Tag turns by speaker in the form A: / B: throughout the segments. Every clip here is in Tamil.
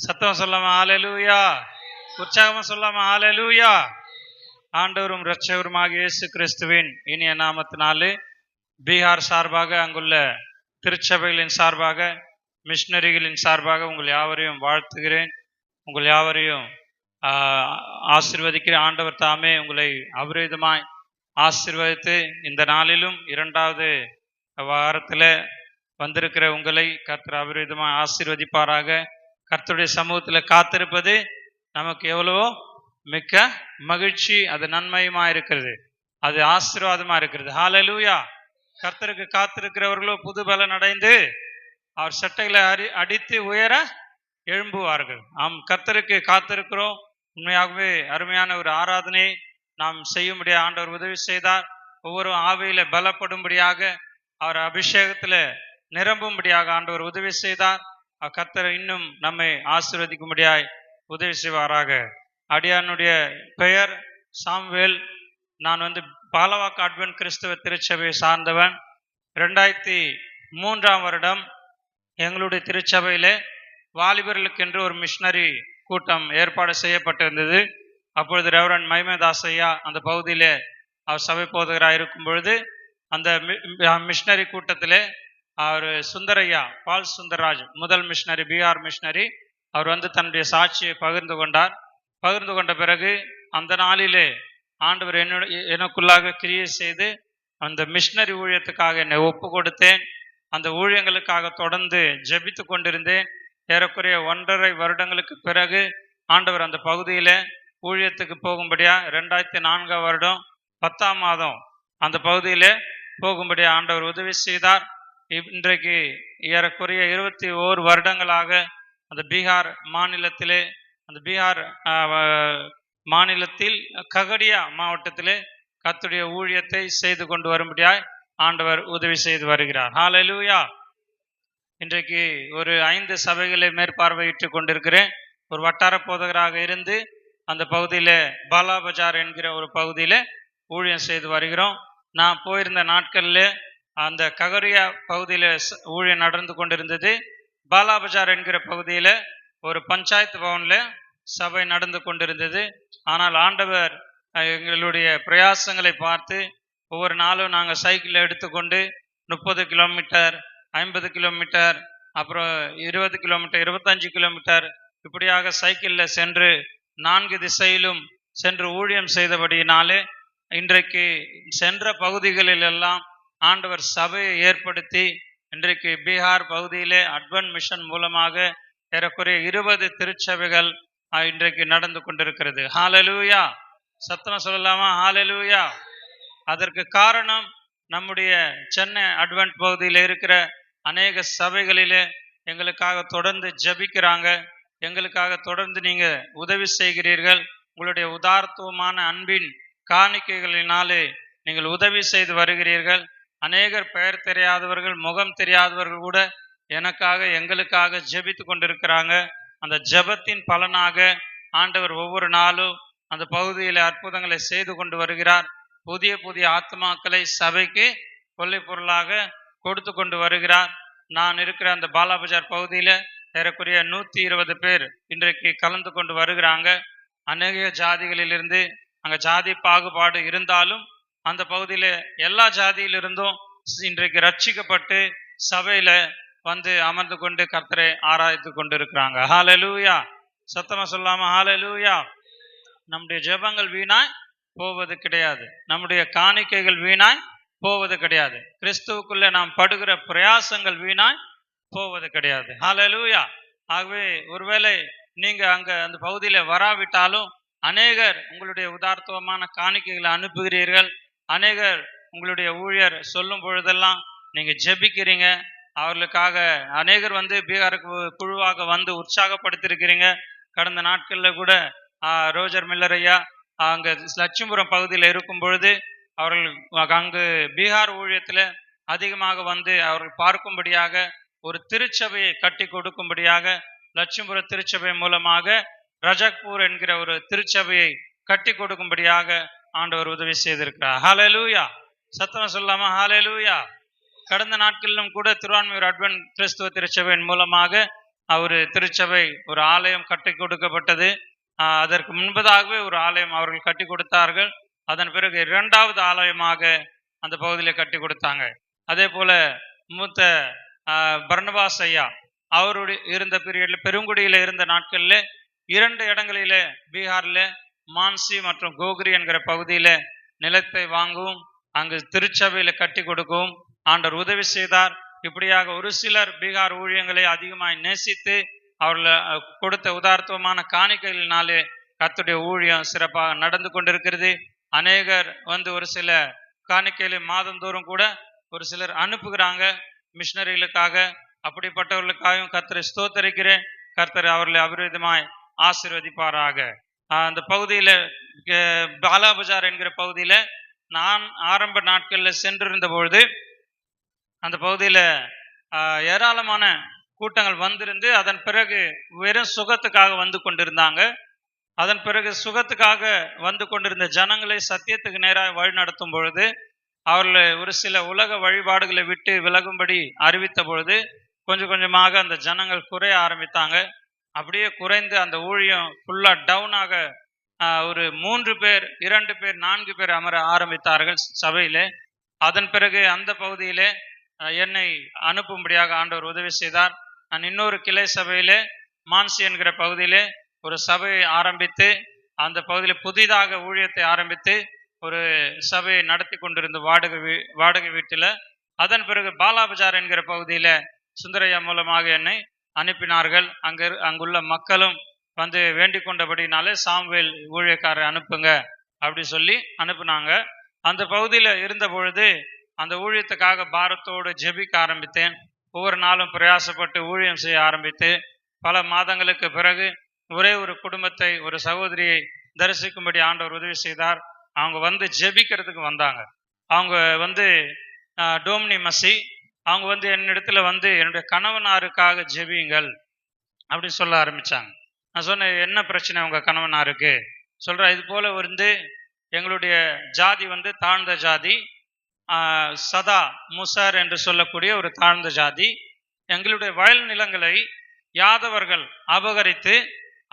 A: சத்தம் சொல்லாம ஹalleluya. உற்சாகமா சொல்லாம ஹalleluya. ஆண்டவரும் இரட்சகருமாகிய இயேசு கிறிஸ்துவின் இனிய நாமத்தினாலே பீகார் சார்பாக, அங்குள்ள திருச்சபைகளின் சார்பாக, மிஷனரிகளின் சார்பாக உங்கள் யாவரையும் வாழ்த்துகிறேன். உங்கள் யாவரையும் ஆசீர்வதிக்கிற ஆண்டவர் தாமே உங்களை அபரிதமாய் ஆசீர்வதித்து இந்த நாளிலும் 2வது வாரத்தில் வந்திருக்கிற உங்களை கர்த்தர் அபரிதமாய் ஆசீர்வதிப்பாராக. கர்த்தருடைய சமூகத்தில் காத்திருப்பது நமக்கு எவ்வளவோ மிக்க மகிழ்ச்சி, அது நன்மையுமா இருக்கிறது, அது ஆசீர்வாதமா இருக்கிறது. ஹalleluya. கர்த்தருக்கு காத்திருக்கிறவர்களோ புது பலன் அடைந்து அவர் சட்டைகளை அடித்து உயர எழும்புவார்கள். நாம் கர்த்தருக்கு காத்திருக்கிறோம். உண்மையாகவே அருமையான ஒரு ஆராதனை நாம் செய்யும்படியாக ஆண்டவர் உதவி செய்தார். ஒவ்வொரு ஆவியில பலப்படும்படியாக, அவர் அபிஷேகத்துல நிரம்பும்படியாக ஆண்டவர் உதவி செய்தார். கர்த்தர் இன்னும் நம்மை ஆசீர்வதிக்கும்படியாய் உதவி செய்வாராக. அடியானுடைய பெயர் சாம்வேல். நான் பாலவாக்கு அட்வென்ட் கிறிஸ்தவ திருச்சபையை சார்ந்தவன். 2003ஆம் வருடம் எங்களுடைய திருச்சபையிலே வாலிபர்களுக்கு என்று ஒரு மிஷனரி கூட்டம் ஏற்பாடு செய்யப்பட்டிருந்தது. அப்பொழுது ரெவரண்ட் மைமதாஸ் ஐயா அந்த பகுதியிலே அவர் சபை போதகராக இருக்கும் பொழுது அந்த மிஷனரி கூட்டத்திலே அவர் சுந்தரையா, பால் சுந்தரராஜ், முதல் மிஷனரி, பீகார் மிஷனரி, அவர் தன்னுடைய சாட்சியை பகிர்ந்து கொண்டார். பகிர்ந்து கொண்ட பிறகு அந்த நாளிலே ஆண்டவர் எனக்குள்ளாக கிரியை செய்து அந்த மிஷனரி ஊழியத்துக்காக என்னை ஒப்பு கொடுத்தேன். அந்த ஊழியங்களுக்காக தொடர்ந்து ஜெபித்து கொண்டிருந்தேன். ஏறக்குறைய 1.5 வருடங்களுக்கு பிறகு ஆண்டவர் அந்த பகுதியில ஊழியத்துக்கு போகும்படியா 2004 வருடம் 10ஆம் மாதம் அந்த பகுதியில போகும்படியா ஆண்டவர் உதவி செய்தார். இன்றைக்கு ஏறக்குறைய 21 வருடங்களாக அந்த பீகார் மாநிலத்திலே, அந்த பீகார் மாநிலத்தில் ககடியா மாவட்டத்திலே கர்த்தருடைய ஊழியத்தை செய்து கொண்டு வரும்படியாய் ஆண்டவர் உதவி செய்து வருகிறார். ஹalleluya. இன்றைக்கு ஒரு 5 சபைகளை மேற்பார்வையிட்டு கொண்டிருக்கிறேன். ஒரு வட்டார போதகராக இருந்து அந்த பகுதியில பாலா பஜார் என்கிற ஒரு பகுதியில ஊழியம் செய்து வருகிறோம். நான் போயிருந்த நாட்கள்ல அந்த ககரியா பகுதியில ஊழியம் நடந்து கொண்டிருந்தது. பாலா பஜார் என்கிற பகுதியில ஒரு பஞ்சாயத்து பவன்ல சபை நடந்து கொண்டிருந்தது. ஆனால் ஆண்டவர் எங்களுடைய பிரயாசங்களை பார்த்து ஒவ்வொரு நாளும் நாங்கள் சைக்கிள் எடுத்துக்கொண்டு 30 கிலோமீட்டர், 50 கிலோமீட்டர், அப்புறம் 20 கிலோமீட்டர், 25 கிலோமீட்டர் இப்படியாக சைக்கிளில் சென்று 4 திசையிலும் சென்று ஊழியம் செய்தபடியினாலே இன்றைக்கு சென்ற பகுதிகளில் எல்லாம் ஆண்டவர் சபையை ஏற்படுத்தி இன்றைக்கு பீகார் பகுதியிலே அட்வென்ட் மிஷன் மூலமாக ஏறக்குறைய 20 திருச்சபைகள் இன்றைக்கு நடந்து கொண்டிருக்கிறது. ஹalleluya. சத்தமா சொல்லலாமா? ஹalleluya. அதற்கு காரணம் நம்முடைய சென்னை அட்வென்ட் பகுதியில் இருக்கிற அநேக சபைகளிலே எங்களுக்காக தொடர்ந்து ஜெபிக்கிறாங்க. எங்களுக்காக தொடர்ந்து நீங்க உதவி செய்கிறீர்கள். உங்களுடைய உதார்த்தமான அன்பின் காணிக்கைகளினாலே நீங்கள் உதவி செய்து வருகிறீர்கள். அநேகர் பெயர் தெரியாதவர்கள், முகம் தெரியாதவர்கள் கூட எனக்காக, எங்களுக்காக ஜெபித்து கொண்டிருக்கிறாங்க. அந்த ஜெபத்தின் பலனாக ஆண்டவர் ஒவ்வொரு நாளும் அந்த பகுதியில் அற்புதங்களை செய்து கொண்டு வருகிறார். புதிய புதிய ஆத்மாக்களை சபைக்கு கொள்ளை பொருளாக கொடுத்து கொண்டு வருகிறார். நான் இருக்கிற அந்த பாலா பஜார் பகுதியில ஏறக்குறைய 120 பேர் இன்றைக்கு கலந்து கொண்டு வருகிறாங்க. அநேக ஜாதிகளிலிருந்து, அங்க ஜாதி பாகுபாடு இருந்தாலும் அந்த பகுதியில எல்லா ஜாதியிலிருந்தும் இன்றைக்கு ரட்சிக்கப்பட்டு சபையில அமர்ந்து கொண்டு கர்த்தரை ஆராய்த்து கொண்டு இருக்கிறாங்க. ஹalleluya. சத்தமா சொல்லாம ஹalleluya. நம்முடைய ஜெபங்கள் வீணாய் போவது கிடையாது. நம்முடைய காணிக்கைகள் வீணாய் போவது கிடையாது. கிறிஸ்துவுக்குள்ள நாம் படுகிற பிரயாசங்கள் வீணாய் போவது கிடையாது. ஹalleluya. ஆகவே ஒருவேளை நீங்க அங்க அந்த பகுதியில வராவிட்டாலும் அநேகர் உங்களுடைய உதார்த்தமான காணிக்கைகளை அனுப்புகிறீர்கள். அநேகர் உங்களுடைய ஊழியர் சொல்லும் பொழுதெல்லாம் நீங்க ஜெபிக்கிறீங்க. அவர்களுக்காக அநேகர் பீகாருக்கு குழுவாக உற்சாகப்படுத்திருக்கிறீங்க. கடந்த நாட்கள்ல கூட ரோஜர் மில்லர் ஐயா அங்க லட்சுமிபுரம் பகுதியில் இருக்கும் பொழுது அவர்கள் அங்கு பீகார் ஊழியத்துல அதிகமாக அவர்கள் பார்க்கும்படியாக ஒரு திருச்சபையை கட்டி கொடுக்கும்படியாக லட்சுமிபுர திருச்சபை மூலமாக ரஜக்பூர் என்கிற ஒரு திருச்சபையை கட்டி கொடுக்கும்படியாக ஆண்டவர் உதவி செய்திருக்கிறார். ஹalleluya. சத்தமா சொல்லாமா? ஹalleluya. கடந்த நாட்களிலும் கூட திருவான்மியூர் அட்வென்ட் கிறிஸ்துவ திருச்சபையின் மூலமாக ஒரு திருச்சபை ஒரு ஆலயம் கட்டி கொடுக்கப்பட்டது. அதற்கு முன்பதாகவே ஒரு ஆலயம் அவர்கள் கட்டி கொடுத்தார்கள். அதன் பிறகு 2வது ஆலயமாக அந்த பகுதியில கட்டி கொடுத்தாங்க. அதே போல மூத்த பர்னபாஸ் ஐயா அவருடைய இருந்த பீரியட்ல பெருங்குடியில இருந்த நாட்கள்ல 2 இடங்களில பீகார்ல மான்சி மற்றும் கோகுரி என்கிற பகுதியில நிலத்தை வாங்கவும் அங்கு திருச்சபையில கட்டி கொடுக்கவும் ஆண்டவர் உதவி செய்தார். இப்படியாக ஒரு சிலர் பீகார் ஊழியங்களை அதிகமாய் நேசித்து அவர்கள் கொடுத்த உதார்த்தமான காணிக்கைகளினாலே கர்த்தருடைய ஊழியம் சிறப்பாக நடந்து கொண்டிருக்கிறது. அநேகர் ஒரு சில காணிக்கைகளை மாதந்தோறும் கூட ஒரு சிலர் அனுப்புகிறாங்க மிஷனரிகளுக்காக. அப்படிப்பட்டவர்களுக்காகவும் கர்த்தரை ஸ்தோத்தரிக்கிறேன். கர்த்தர் அவர்களை அபரிதமாய் ஆசீர்வதிப்பாராக. அந்த பகுதியில பாலா பஜார் என்கிற பகுதியில நான் ஆரம்ப நாட்கள்ல சென்றிருந்த பொழுது அந்த பகுதியில ஏராளமான கூட்டங்கள் வந்திருந்து அதன் பிறகு வெறும் சுகத்துக்காக வந்து கொண்டிருந்தாங்க. அதன் பிறகு சுகத்துக்காக வந்து கொண்டிருந்த ஜனங்களை சத்தியத்துக்கு நேராக வழி நடத்தும் பொழுது அவர்கள் ஒரு சில உலக வழிபாடுகளை விட்டு விலகும்படி அறிவித்த பொழுது கொஞ்சம் கொஞ்சமாக அந்த ஜனங்கள் குறைய ஆரம்பித்தாங்க. அப்படியே குறைந்து அந்த ஊழியம் ஃபுல்லா டவுனாக ஒரு 3 பேர் 2 பேர் 4 பேர் அமர ஆரம்பித்தார்கள் சபையிலே. அதன் பிறகு அந்த பகுதியிலே என்னை அனுப்பும்படியாக ஆண்டவர் உதவி செய்தார். நான் இன்னொரு கிளை சபையிலே மான்சி என்கிற பகுதியிலே ஒரு சபையை ஆரம்பித்து அந்த பகுதியில் புதிதாக ஊழியத்தை ஆரம்பித்து ஒரு சபையை நடத்தி கொண்டிருந்த வாடகை வீட்டில். அதன் பிறகு பாலா பஜார் என்கிற பகுதியில சுந்தரையா மூலமாக என்னை அனுப்பினார்கள். அங்குள்ள மக்களும் வேண்டிக் கொண்டபடினாலே சாமுவேல் ஊழியக்காரரை அனுப்புங்க அப்படி சொல்லி அனுப்புனாங்க. அந்த பகுதியில இருந்த பொழுது அந்த ஊழியத்துக்காக பாரத்தோடு ஜெபிக்க ஆரம்பித்தேன். ஒவ்வொரு நாளும் பிரயாசப்பட்டு ஊழியம் செய்ய ஆரம்பித்து பல மாதங்களுக்கு பிறகு ஒரே ஒரு குடும்பத்தை ஒரு சகோதரியை தரிசிக்கும்படி ஆண்டவர் உதவி செய்தார். அவங்க ஜெபிக்கிறதுக்கு வந்தாங்க. அவங்க டோமினி மசி அவங்க என்னிடத்துல என்னுடைய கணவனாருக்காக ஜெபியுங்கள் அப்படின்னு சொல்ல ஆரம்பிச்சாங்க. நான் சொன்னேன், என்ன பிரச்சனை உங்க கணவனாருக்கு? சொல்ற இது போல எங்களுடைய ஜாதி தாழ்ந்த ஜாதி, சதா முசார் என்று சொல்லக்கூடிய ஒரு தாழ்ந்த ஜாதி. எங்களுடைய வயல் நிலங்களை யாதவர்கள் அபகரித்து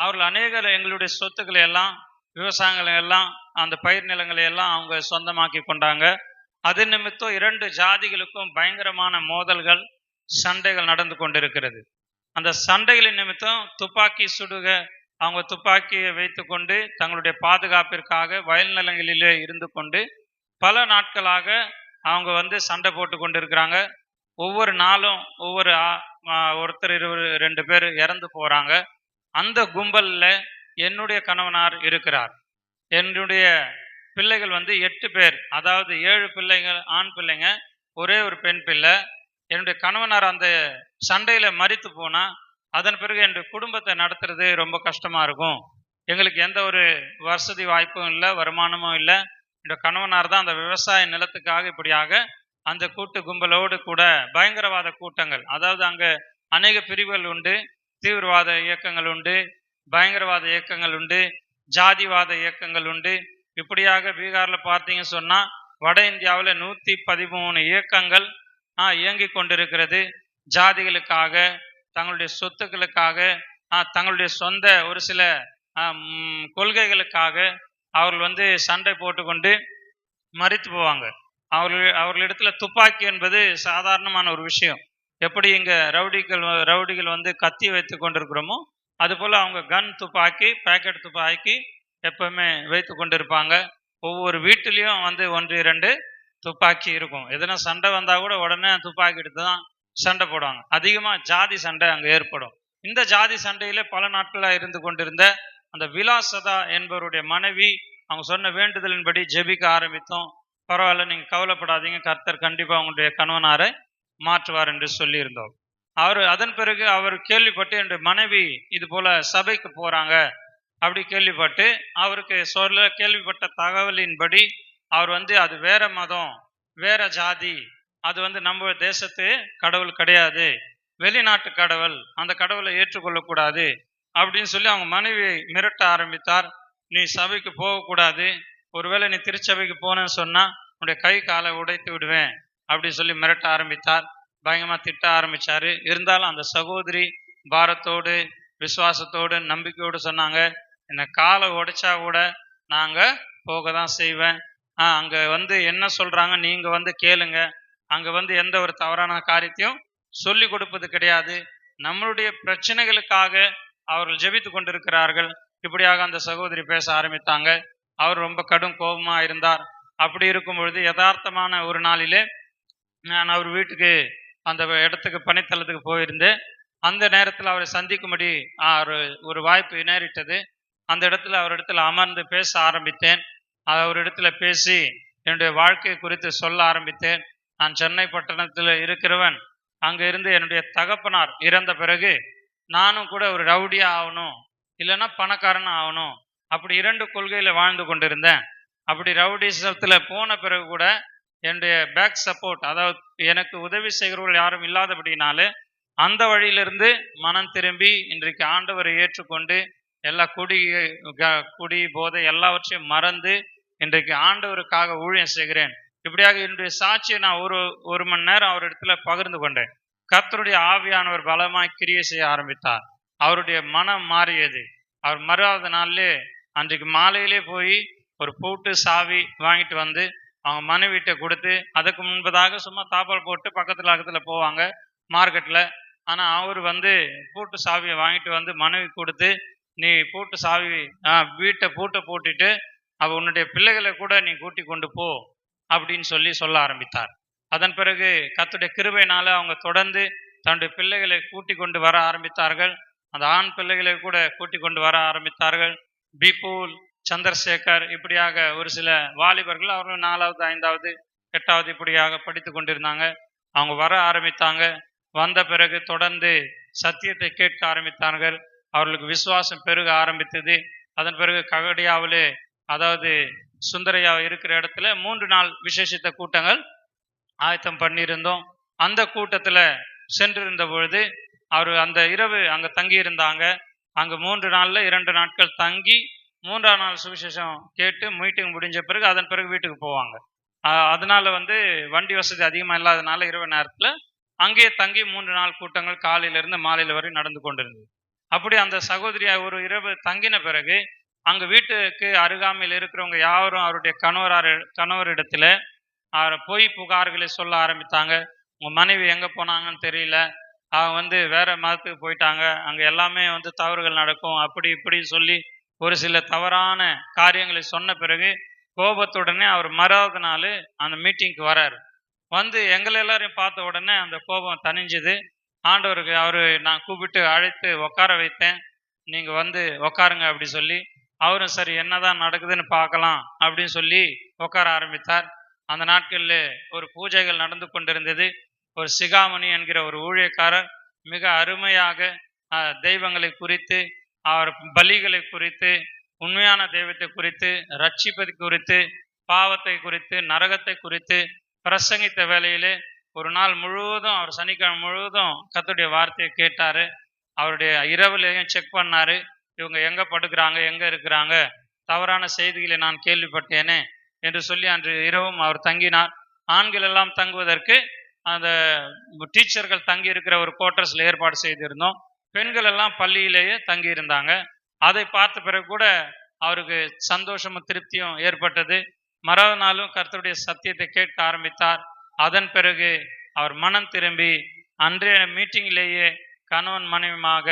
A: அவர்கள் அநேக எங்களுடைய சொத்துக்களை எல்லாம் விவசாயங்களை எல்லாம் அந்த பயிர் நிலங்களை எல்லாம் அவங்க சொந்தமாக்கி கொண்டாங்க. அது நிமித்தம் 2 ஜாதிகளுக்கும் பயங்கரமான மோதல்கள் சண்டைகள் நடந்து கொண்டிருக்கிறது. அந்த சண்டைகளின் நிமித்தம் துப்பாக்கி சுடுக அவங்க துப்பாக்கியை வைத்து கொண்டு தங்களுடைய பாதுகாப்பிற்காக வயல் நிலங்களிலே இருந்து கொண்டு பல நாட்களாக அவங்க சண்டை போட்டு கொண்டு இருக்கிறாங்க. ஒவ்வொரு நாளும் ஒருத்தர் 2 பேர் இறந்து போறாங்க. அந்த கும்பல்ல என்னுடைய கணவனார் இருக்கிறார். என்னுடைய பிள்ளைகள் 8 பேர், அதாவது 7 பிள்ளைகள் ஆண் பிள்ளைங்க, ஒரே ஒரு பெண் பிள்ளை. என்னுடைய கணவனார் அந்த சண்டையில மரித்து போனா அதன் பிறகு என்னுடைய குடும்பத்தை நடத்துறது ரொம்ப கஷ்டமா இருக்கும். எங்களுக்கு எந்த ஒரு வசதி வாய்ப்பும் இல்லை, வருமானமும் இல்லை. என்னுடைய கணவனார் தான் அந்த விவசாய நிலத்துக்காக இப்படியாக அந்த கூட்டு கும்பலோடு கூட பயங்கரவாத கூட்டங்கள், அதாவது அங்க அநேக பிரிவுகள் உண்டு. தீவிரவாத இயக்கங்கள் உண்டு, பயங்கரவாத இயக்கங்கள் உண்டு, ஜாதிவாத இயக்கங்கள் உண்டு. இப்படியாக பீகார்ல பார்த்தீங்க சொன்னா வட இந்தியாவில் 113 இயக்கங்கள் இயங்கி கொண்டிருக்கிறது. ஜாதிகளுக்காக, தங்களுடைய சொத்துக்களுக்காக, தங்களுடைய சொந்த ஒரு சில கொள்கைகளுக்காக அவர்கள் சண்டை போட்டுக்கொண்டு மரித்து போவாங்க. அவர்களிடத்துல துப்பாக்கி என்பது சாதாரணமான ஒரு விஷயம். எப்படி இங்க ரவுடிகள் கத்தி வைத்து கொண்டிருக்கிறோமோ அது போல அவங்க கன் துப்பாக்கி, பேக்கெட் துப்பாக்கி எப்பவுமே வைத்து கொண்டிருப்பாங்க. ஒவ்வொரு வீட்டிலையும் 1-2 துப்பாக்கி இருக்கும். எதனா சண்டை வந்தா கூட உடனே துப்பாக்கி எடுத்து தான் சண்டை போடுவாங்க. அதிகமா ஜாதி சண்டை அங்க ஏற்படும். இந்த ஜாதி சண்டையில பல நாட்களா இருந்து கொண்டிருந்த அந்த விலாசதா என்பவருடைய மனைவி அவங்க சொன்ன வேண்டுதலின்படி ஜெபிக்க ஆரம்பித்தோம். பரவாயில்ல, நீங்க கவலைப்படாதீங்க, கர்த்தர் கண்டிப்பா உங்களுடைய கணவனாரை மாற்றுவார் என்று சொல்லி இருந்தோம். அதன் பிறகு அவர் கேள்விப்பட்டு என்னுடைய மனைவி இது போல சபைக்கு போறாங்க அப்படி கேள்விப்பட்டு அவருக்கு கேள்விப்பட்ட தகவலின்படி அவர் அது வேற மதம், வேற ஜாதி, அது நம்ம தேசத்து கடவுள் கிடையாது, வெளிநாட்டு கடவுள், அந்த கடவுளை ஏற்றுக்கொள்ளக்கூடாது அப்படின்னு சொல்லி அவங்க மனைவியை மிரட்ட ஆரம்பித்தார். நீ சபைக்கு போகக்கூடாது, ஒருவேளை நீ திருச்சபைக்கு போனேன்னு சொன்னா உன்னுடைய கை காலை உடைத்து விடுவேன் அப்படின்னு சொல்லி மிரட்ட ஆரம்பித்தார். பயங்கரமா திட்ட ஆரம்பிச்சாரு. இருந்தாலும் அந்த சகோதரி பாரத்தோடு, விசுவாசத்தோடு, நம்பிக்கையோடு சொன்னாங்க, இந்த காலை உடைச்சா கூட நாங்க போக தான் செய்வேன். அங்க வந்து என்ன சொல்றாங்க நீங்க வந்து கேளுங்க. அங்க வந்து எந்த ஒரு தவறான காரியத்தையும் சொல்லி கொடுப்பது கிடையாது. நம்மளுடைய பிரச்சனைகளுக்காக அவர்கள் ஜெபித்து கொண்டிருக்கிறார்கள். இப்படியாக அந்த சகோதரி பேச ஆரம்பித்தாங்க. அவர் ரொம்ப கடும் கோபமா இருந்தார். அப்படி இருக்கும் பொழுது யதார்த்தமான ஒரு நாளிலே நான் அவர் வீட்டுக்கு அந்த இடத்துக்கு பணித்தளத்துக்கு போயிருந்தேன். அந்த நேரத்தில் அவரை சந்திக்கும்படி ஒரு ஒரு வாய்ப்பு நேரிட்டது. அந்த இடத்துல அவரிடத்துல அமர்ந்து பேச ஆரம்பித்தேன். அவரிடத்துல பேசி என்னுடைய வாழ்க்கை குறித்து சொல்ல ஆரம்பித்தேன். நான் சென்னை பட்டணத்தில் இருக்கிறவன். அங்க இருந்து என்னுடைய தகப்பனார் இறந்த பிறகு நானும் கூட ஒரு ரவுடியா ஆகணும், இல்லைன்னா பணக்காரனா ஆகணும், அப்படி 2 கொள்கையில வாழ்ந்து கொண்டிருந்தேன். அப்படி ரவுடிசத்துல போன பிறகு கூட என்னுடைய பேக் சப்போர்ட், அதாவது எனக்கு உதவி செய்கிறவர்கள் யாரும் இல்லாதபடினாலே அந்த வழியிலிருந்து மனம் திரும்பி இன்றைக்கு ஆண்டவரை ஏற்றுக்கொண்டு எல்லா குடி போதை எல்லாவற்றையும் மறந்து இன்றைக்கு ஆண்டவருக்காக ஊழியம் செய்கிறேன். இப்படியாக என்னுடைய சாட்சியை நான் ஒரு மணி நேரம் அவரிடத்துல பகிர்ந்து கொண்டேன். கர்த்தருடைய ஆவியானவர் பலமாய் கிரியை செய்ய ஆரம்பித்தார். அவருடைய மனம் மாறியது. அவர் மறுவாத நாள்லே அன்றைக்கு மாலையிலே போய் ஒரு பூட்டு சாவி வாங்கிட்டு வந்து அவங்க மனைவிட்ட கொடுத்து, அதுக்கு முன்பதாக சும்மா தாப்பால் போட்டு பக்கத்துல போவாங்க மார்க்கெட்ல. ஆனா அவர் வந்து பூட்டு சாவியை வாங்கிட்டு வந்து மனைவி கொடுத்து, நீ பூட்டு சாவி வீட்டை பூட்டை பூட்டிட்டு உன்னுடைய பிள்ளைகளை கூட நீ கூட்டி கொண்டு போ அப்படின்னு சொல்ல ஆரம்பித்தார். அதன் பிறகு கர்த்தருடைய கிருபையினால அவங்க தொடர்ந்து தன்னுடைய பிள்ளைகளை கூட்டி கொண்டு வர ஆரம்பித்தார்கள். அந்த ஆண் பிள்ளைகளை கூட கூட்டி கொண்டு வர ஆரம்பித்தார்கள். பிபுல், சந்திரசேகர், இப்படியாக ஒரு சில வாலிபர்கள், அவர்கள் 4வது 5வது 8வது இப்படியாக படித்து கொண்டிருந்தாங்க. அவங்க வர ஆரம்பித்தாங்க. வந்த பிறகு தொடர்ந்து சத்தியத்தை கேட்க ஆரம்பித்தார்கள். அவர்களுக்கு விசுவாசம் பெருக ஆரம்பித்தது. அதன் பிறகு ககடியாவிலே, அதாவது சுந்தரையா இருக்கிற இடத்துல 3 நாள் விசேஷித்த கூட்டங்கள் ஆயத்தம் பண்ணியிருந்தோம். அந்த கூட்டத்துல சென்றிருந்த பொழுது அவர் அந்த இரவு அங்க தங்கி இருந்தாங்க. அங்க 3 நாள்ல 2 நாட்கள் தங்கி 3ஆம் நாள் சுவிசேஷம் கேட்டு மீட்டிங் முடிஞ்ச பிறகு அதன் பிறகு வீட்டுக்கு போவாங்க. அதனால வந்து வண்டி வசதி அதிகமா இல்லாதனால இரவு நேரத்துல அங்கேயே தங்கி 3 நாள் கூட்டங்கள் காலையில இருந்து மாலையில வரை நடந்து கொண்டிருந்தது. அப்படி அந்த சகோதரியா ஒரு இரவு தங்கின பிறகு அங்க வீட்டுக்கு அருகாமையில் இருக்கிறவங்க யாரும் அவருடைய கணவரிடத்துல பொய் புகார்களை சொல்ல ஆரம்பித்தாங்க. உங்க மனைவி எங்க போனாங்கன்னு தெரியல, அவங்க வந்து வேற மதத்துக்கு போயிட்டாங்க, அங்க எல்லாமே வந்து தவறுகள் நடக்கும், அப்படி இப்படி சொல்லி ஒரு சில தவறான காரியங்களை சொன்ன பிறகு கோபத்துடனே அவர் மறாவது நாள் அந்த மீட்டிங்க்கு வராரு. வந்து எங்களை எல்லாரையும் பார்த்த உடனே அந்த கோபம் தணிஞ்சுது. ஆண்டவருக்கு நான் கூப்பிட்டு அழைத்து உட்கார வைத்தேன். நீங்க வந்து உட்காருங்க அப்படி சொல்லி, அவரும் சரி என்னதான் நடக்குதுன்னு பார்க்கலாம் அப்படின்னு சொல்லி உட்கார ஆரம்பித்தார். அந்த நாட்களில் ஒரு பூஜைகள் நடந்து கொண்டிருந்தது. ஒரு சிகாமணி என்கிற ஒரு ஊழியக்காரர் மிக அருமையாக தெய்வங்களை குறித்து, அவர் பலிகளை குறித்து, உண்மையான தெய்வத்தை குறித்து, ரட்சிப்பதை குறித்து, பாவத்தை குறித்து, நரகத்தை குறித்து பிரசங்கித்த வேளையிலே ஒரு நாள் முழுவதும் அவர் சனிக்கிழமை முழுவதும் கர்த்தருடைய வார்த்தையை கேட்டாரு. அவருடைய இரவுலையும் செக் பண்ணாரு, இவங்க எங்க படுக்கிறாங்க, எங்க இருக்கிறாங்க, தவறான செய்திகளை நான் கேள்விப்பட்டேனே என்று சொல்லி அன்று இரவும் அவர் தங்கினார். ஆண்கள் எல்லாம் தங்குவதற்கு அந்த டீச்சர்கள் தங்கி இருக்கிற ஒரு குவார்டர்ஸ்ல ஏற்பாடு செய்திருந்தோம். பெண்கள் எல்லாம் பள்ளியிலேயே தங்கி இருந்தாங்க. அதை பார்த்த பிறகு கூட அவருக்கு சந்தோஷமும் திருப்தியும் ஏற்பட்டது. மறாவது நாளும் கர்த்தருடைய சத்தியத்தை கேட்க ஆரம்பித்தார். அதன் பிறகு அவர் மனம் திரும்பி அன்றைய மீட்டிங்கிலேயே கணவன் மனைவியாக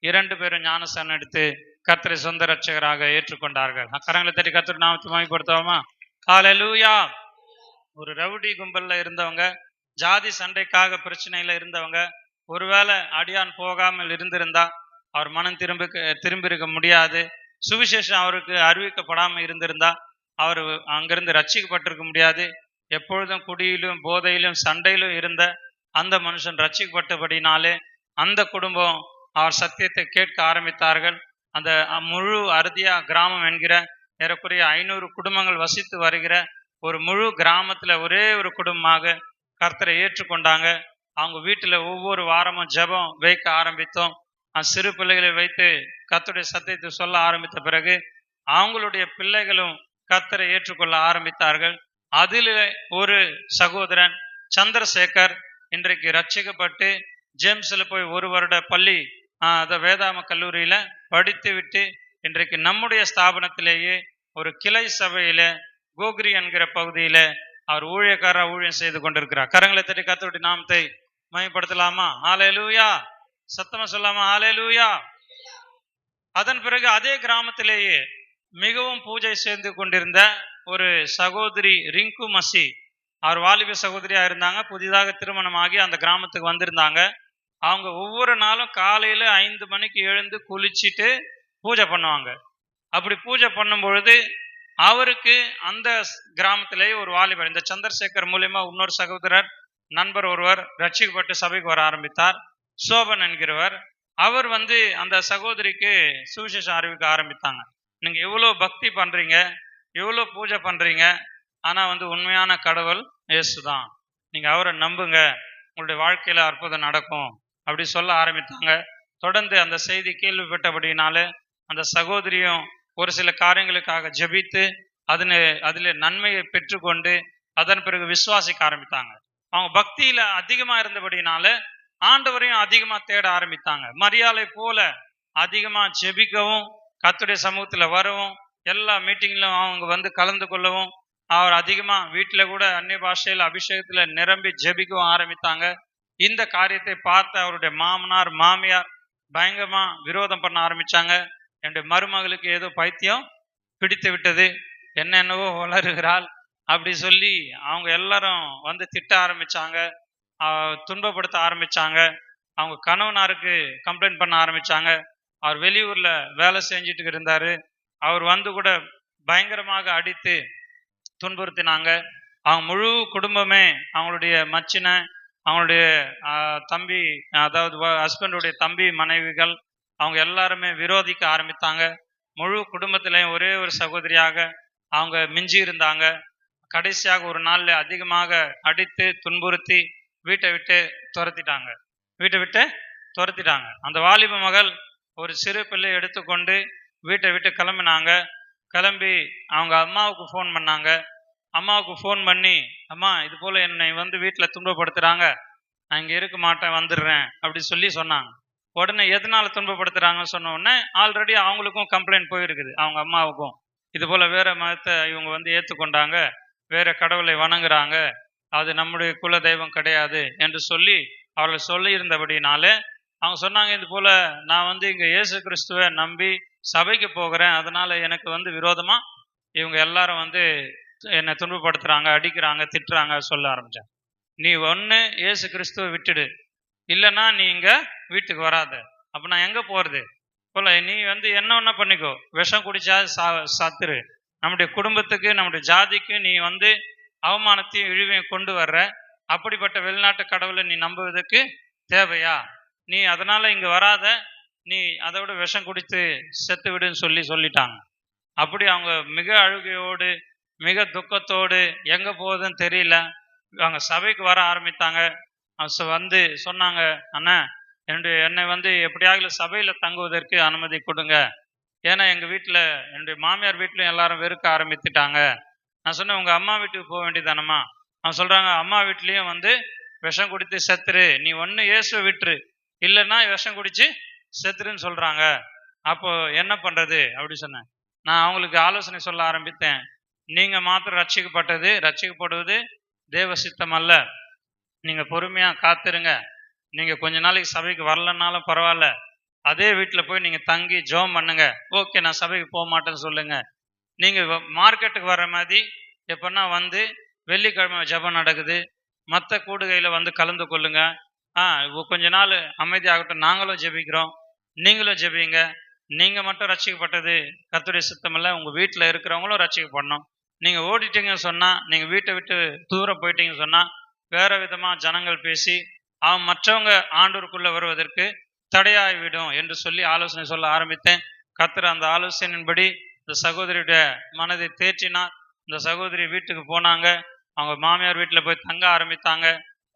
A: 2 பேரும் ஞானஸ்தானம் எடுத்து கர்த்தரை சொந்த ரட்சகராக ஏற்றுக்கொண்டார்கள். கரங்களை தட்டி கர்த்தர் நாமத்தை மகிமைப்படுத்துவோமா? ஹல்லேலூயா. ஒரு ரவுடி கும்பல்ல இருந்தவங்க, ஜாதி சண்டைக்காக பிரச்சனையில இருந்தவங்க, ஒருவேளை அடியான் போகாமல் இருந்திருந்தா அவர் மனம் திரும்பி இருக்க முடியாது. சுவிசேஷம் அவருக்கு அறிவிக்கப்படாமல் இருந்திருந்தா அவர் அங்கிருந்து ரட்சிக்கப்பட்டிருக்க முடியாது. எப்பொழுதும் குடியிலும் போதையிலும் சண்டையிலும் இருந்த அந்த மனுஷன் ரட்சிக்கப்பட்டபடினாலே அந்த குடும்பம் அவர் சத்தியத்தை கேட்க ஆரம்பித்தார்கள். அந்த முழு அறுதியா கிராமம் என்கிற ஏறக்குறைய 500 குடும்பங்கள் வசித்து வருகிற ஒரு முழு கிராமத்துல ஒரே ஒரு குடும்பமாக கர்த்தரை ஏற்றுக்கொண்டாங்க. அவங்க வீட்டுல ஒவ்வொரு வாரமும் ஜெபம் வைக்க ஆரம்பித்தோம். சிறு பிள்ளைகளை வைத்து கர்த்தருடைய சத்தியத்தை சொல்ல ஆரம்பித்த பிறகு அவங்களுடைய பிள்ளைகளும் கர்த்தரை ஏற்றுக்கொள்ள ஆரம்பித்தார்கள். அதில் ஒரு சகோதரன் சந்திரசேகர் இன்றைக்கு ரட்சிக்கப்பட்டு ஜேம்ஸ்ல போய் 1 வருட பள்ளி அந்த வேதாம கல்லூரியில படித்து விட்டு இன்றைக்கு நம்முடைய ஸ்தாபனத்திலேயே ஒரு கிளை சபையில கோகிரி என்கிற பகுதியில அவர் ஊழியம் செய்து கொண்டிருக்கிறார். கரங்களை தட்டி கர்த்தருடைய நாமத்தை மகிமைப்படுத்தலாமா? ஹல்லேலூயா. சத்தமா சொல்லாமா? ஹல்லேலூயா. அதன் பிறகு அதே கிராமத்திலேயே மிகவும் பூஜை செய்து கொண்டிருந்த ஒரு சகோதரி ரிங்கு மசி, அவர் வாலிப சகோதரியா இருந்தாங்க. புதிதாக திருமணமாகி அந்த கிராமத்துக்கு வந்திருந்தாங்க. அவங்க ஒவ்வொரு நாளும் காலையில 5 மணிக்கு எழுந்து குளிச்சுட்டு பூஜை பண்ணுவாங்க. அப்படி பூஜை பண்ணும் பொழுது அவருக்கு அந்த கிராமத்திலேயே ஒரு வாலிபர், இந்த சந்திரசேகர் மூலியமா இன்னொரு சகோதரர் நண்பர் ஒருவர் ரட்சிக்கப்பட்டு சபைக்கு வர ஆரம்பித்தார். சோபன் என்கிறவர். அவர் அந்த சகோதரிக்கு சுவிசேஷம் அறிவிக்க ஆரம்பித்தாங்க. நீங்க எவ்வளவு பக்தி பண்றீங்க, எவ்வளவு பூஜை பண்றீங்க, ஆனா உண்மையான கடவுள் இயேசுதான், நீங்க அவரை நம்புங்க, உங்களுடைய வாழ்க்கையில அற்புதம் நடக்கும் அப்படி சொல்ல ஆரம்பித்தாங்க. தொடர்ந்து அந்த செய்தி கேள்விப்பட்டபடினால அந்த சகோதரியும் ஒரு சில காரியங்களுக்காக ஜெபித்து அதில் நன்மையை பெற்றுக்கொண்டு அதன் பிறகு விசுவாசிக்க ஆரம்பித்தாங்க. அவங்க பக்தியில அதிகமா இருந்தபடினால ஆண்டவரையும் அதிகமா தேட ஆரம்பித்தாங்க. மரியாதை போல அதிகமா ஜெபிக்கவும், கர்த்தருடைய சமூகத்துல வரவும், எல்லா மீட்டிங்லும் அவங்க கலந்து கொள்ளவும், அவர் அதிகமா வீட்டுல கூட அந்நிய பாஷையில அபிஷேகத்துல நிரம்பி ஜெபிக்கவும் ஆரம்பித்தாங்க. இந்த காரியத்தை பார்த்து அவருடைய மாமனார் மாமியார் பயங்கரமா விரோதம் பண்ண ஆரம்பிச்சாங்க. என்னுடைய மருமகளுக்கு ஏதோ பைத்தியம் பிடித்து விட்டது, என்னென்னவோ வளருகிறாள் அப்படி சொல்லி அவங்க எல்லாரும் திட்ட ஆரம்பிச்சாங்க, துன்பப்படுத்த ஆரம்பிச்சாங்க. அவங்க கணவனாருக்கு கம்ப்ளைண்ட் பண்ண ஆரம்பிச்சாங்க. அவர் வெளியூர்ல வேலை செஞ்சுட்டு இருந்தாரு. அவர் கூட பயங்கரமாக அடித்து துன்புறுத்தினாங்க. அவங்க முழு குடும்பமே, அவங்களுடைய மச்சினை, அவங்களுடைய தம்பி, அதாவது ஹஸ்பண்டுடைய தம்பி மனைவிகள், அவங்க எல்லாருமே விரோதிக்க ஆரம்பித்தாங்க. முழு குடும்பத்திலையும் ஒரே ஒரு சகோதரியாக அவங்க மிஞ்சி இருந்தாங்க. கடைசியாக ஒரு நாள்ல அதிகமாக அடித்து துன்புறுத்தி வீட்டை விட்டு துரத்திட்டாங்க. அந்த வாலிப மகள் ஒரு சிறு பிள்ளை எடுத்துக்கொண்டு வீட்டை விட்டு கிளம்பினாங்க. கிளம்பி அவங்க அம்மாவுக்கு ஃபோன் பண்ணாங்க. அம்மாவுக்கு ஃபோன் பண்ணி, அம்மா இது போல என்னை வீட்டில் துன்பப்படுத்துறாங்க, நான் இங்கே இருக்க மாட்டேன், வந்துடுறேன் அப்படி சொன்னாங்க. உடனே எதனால துன்பப்படுத்துறாங்கன்னு சொன்ன உடனே ஆல்ரெடி அவங்களுக்கும் கம்ப்ளைண்ட் போயிருக்குது. அவங்க அம்மாவுக்கும் இது போல வேற மதத்தை இவங்க ஏற்றுக்கொண்டாங்க, வேற கடவுளை வணங்குறாங்க, அது நம்முடைய குல தெய்வம் கிடையாது என்று சொல்லி அவர்கள் சொல்லி இருந்தபடினால அவங்க சொன்னாங்க, இது போல நான் இங்க இயேசு கிறிஸ்துவை நம்பி சபைக்கு போகிறேன், அதனால எனக்கு விரோதமா இவங்க எல்லாரும் என்னை துன்பப்படுத்துறாங்க, அடிக்கிறாங்க, திட்டுறாங்க சொல்ல ஆரம்பிச்சாங்க. நீ ஒன்று இயேசு கிறிஸ்துவை விட்டுடு, இல்லைன்னா நீ இங்க வீட்டுக்கு வராத. அப்ப நான் எங்க போறது? போல நீ என்ன ஒண்ணா பண்ணிக்கோ, விஷம் குடிச்சா சாத்துரு, நம்முடைய குடும்பத்துக்கு நம்முடைய ஜாதிக்கு நீ அவமானத்தையும் இழிவையும் கொண்டு வர்ற, அப்படிப்பட்ட வெளிநாட்டு கடவுளை நீ நம்புவதற்கு தேவையா? நீ அதனால இங்க வராத, நீ அதோட விஷம் குடித்து செத்து விடுன்னு சொல்லிட்டாங்க. அப்படி அவங்க மிக அழுகையோடு மிக துக்கத்தோடு எங்க போகுதுன்னு தெரியல அவங்க சபைக்கு வர ஆரம்பித்தாங்க. சொன்னாங்க, அண்ணா என்னை எப்படியாவது சபையில தங்குவதற்கு அனுமதி கொடுங்க, ஏன்னா எங்க வீட்டுல என்னுடைய மாமியார் வீட்லயும் எல்லாரும் வெறுக்க ஆரம்பித்துட்டாங்க. நான் சொன்னேன், உங்க அம்மா வீட்டுக்கு போக வேண்டியதானம்மா? அவன் சொல்றாங்க, அம்மா வீட்லயும் விஷம் குடித்து செத்துரு, நீ ஒன்னு இயேசுவை விட்டுரு, இல்லைன்னா விஷம் குடிச்சு செத்துருன்னு சொல்றாங்க, அப்போ என்ன பண்றது அப்படி சொன்னேன். நான் அவங்களுக்கு ஆலோசனை சொல்ல ஆரம்பித்தேன். நீங்க மாத்திரம் ரட்சிக்கப்படுவது தேவ சித்தம் அல்ல, நீங்க பொறுமையா காத்துருங்க, நீங்க கொஞ்ச நாளைக்கு சபைக்கு வரலன்னாலும் பரவாயில்ல, அதே வீட்டில் போய் நீங்க தங்கி ஜெபம் பண்ணுங்க. ஓகே, நான் சபைக்கு போக மாட்டேன்னு சொல்லுங்க. நீங்க மார்க்கெட்டுக்கு வர்ற மாதிரி எப்பன்னா வெள்ளிக்கிழமை ஜெபம் நடக்குது, மற்ற கூடுகையில கலந்து கொள்ளுங்க. கொஞ்ச நாள் அமைதியாகட்டும், நாங்களும் ஜெபிக்கிறோம், நீங்களும் ஜெபிங்க. நீங்க மட்டும் ரட்சிக்கப்பட்டது கர்த்தருடைய சித்தம் இல்ல, உங்க வீட்டில் இருக்கிறவங்களும் ரட்சிக்கப்படணும். நீங்க ஓடிட்டீங்கன்னு சொன்னா, நீங்க வீட்டை விட்டு தூரம் போயிட்டீங்கன்னு சொன்னா, வேற விதமா ஜனங்கள் பேசி அவன் மற்றவங்க ஆண்டூருக்குள்ள வருவதற்கு தடையாகிவிடும் என்று சொல்லி ஆலோசனை சொல்ல ஆரம்பித்தேன். கர்த்தர் அந்த ஆலோசனையின்படி இந்த சகோதரியுடைய மனதை தேற்றினார். இந்த சகோதரி வீட்டுக்கு போனாங்க, அவங்க மாமியார் வீட்டில் போய் தங்க ஆரம்பித்தாங்க.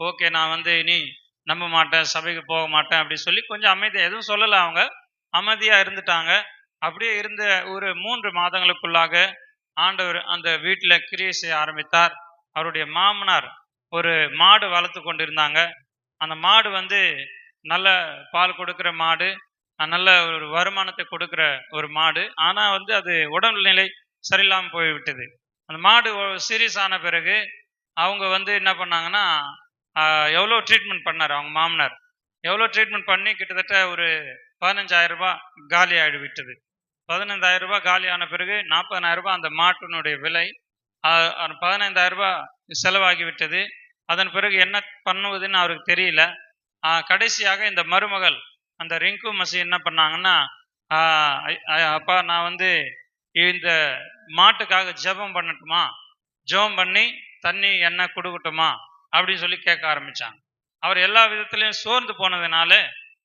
A: ஓகே, நான் இனி நம்ப மாட்டேன், சபைக்கு போக மாட்டேன் அப்படி சொல்லி கொஞ்சம் அமைதியாக எதுவும் சொல்லலை, அவங்க அமைதியாக இருந்துட்டாங்க. அப்படியே இருந்த ஒரு 3 மாதங்களுக்குள்ளாக ஆண்டவர் அந்த வீட்டில் கிரியை செய்ய ஆரம்பித்தார். அவருடைய மாமனார் ஒரு மாடு வளர்த்து கொண்டிருந்தாங்க. அந்த மாடு நல்ல பால் கொடுக்கிற மாடு, நல்ல ஒரு வருமானத்தை கொடுக்கிற ஒரு மாடு. ஆனா வந்து அது உடல்நிலை சரியில்லாம போய்விட்டது. அந்த மாடு சீரியஸ் ஆன பிறகு அவங்க வந்து என்ன பண்ணாங்கன்னா, எவ்வளோ ட்ரீட்மெண்ட் பண்ணாரு அவங்க மாமனார். எவ்வளோ ட்ரீட்மெண்ட் பண்ணி கிட்டத்தட்ட ஒரு ரூ. 15,000 காலி ஆகிவிட்டது. ரூ. 15,000 காலியான பிறகு ரூ. 40,000 அந்த மாட்டினுடைய விலை. ரூ. 15,000 செலவாகிவிட்டது. அதன் பிறகு என்ன பண்ணுவதுன்னு அவருக்கு தெரியல. கடைசியாக இந்த மருமகள் அந்த ரிங்கு மசி என்ன பண்ணாங்கன்னா, அப்பா நான் வந்து இந்த மாட்டுக்காக ஜெபம் பண்ணட்டுமா? ஜெபம் பண்ணி தண்ணி எண்ணெய் கொடுக்கட்டுமா? அப்படின்னு சொல்லி கேட்க ஆரம்பிச்சாங்க. அவர் எல்லா விதத்திலையும் சோர்ந்து போனதுனால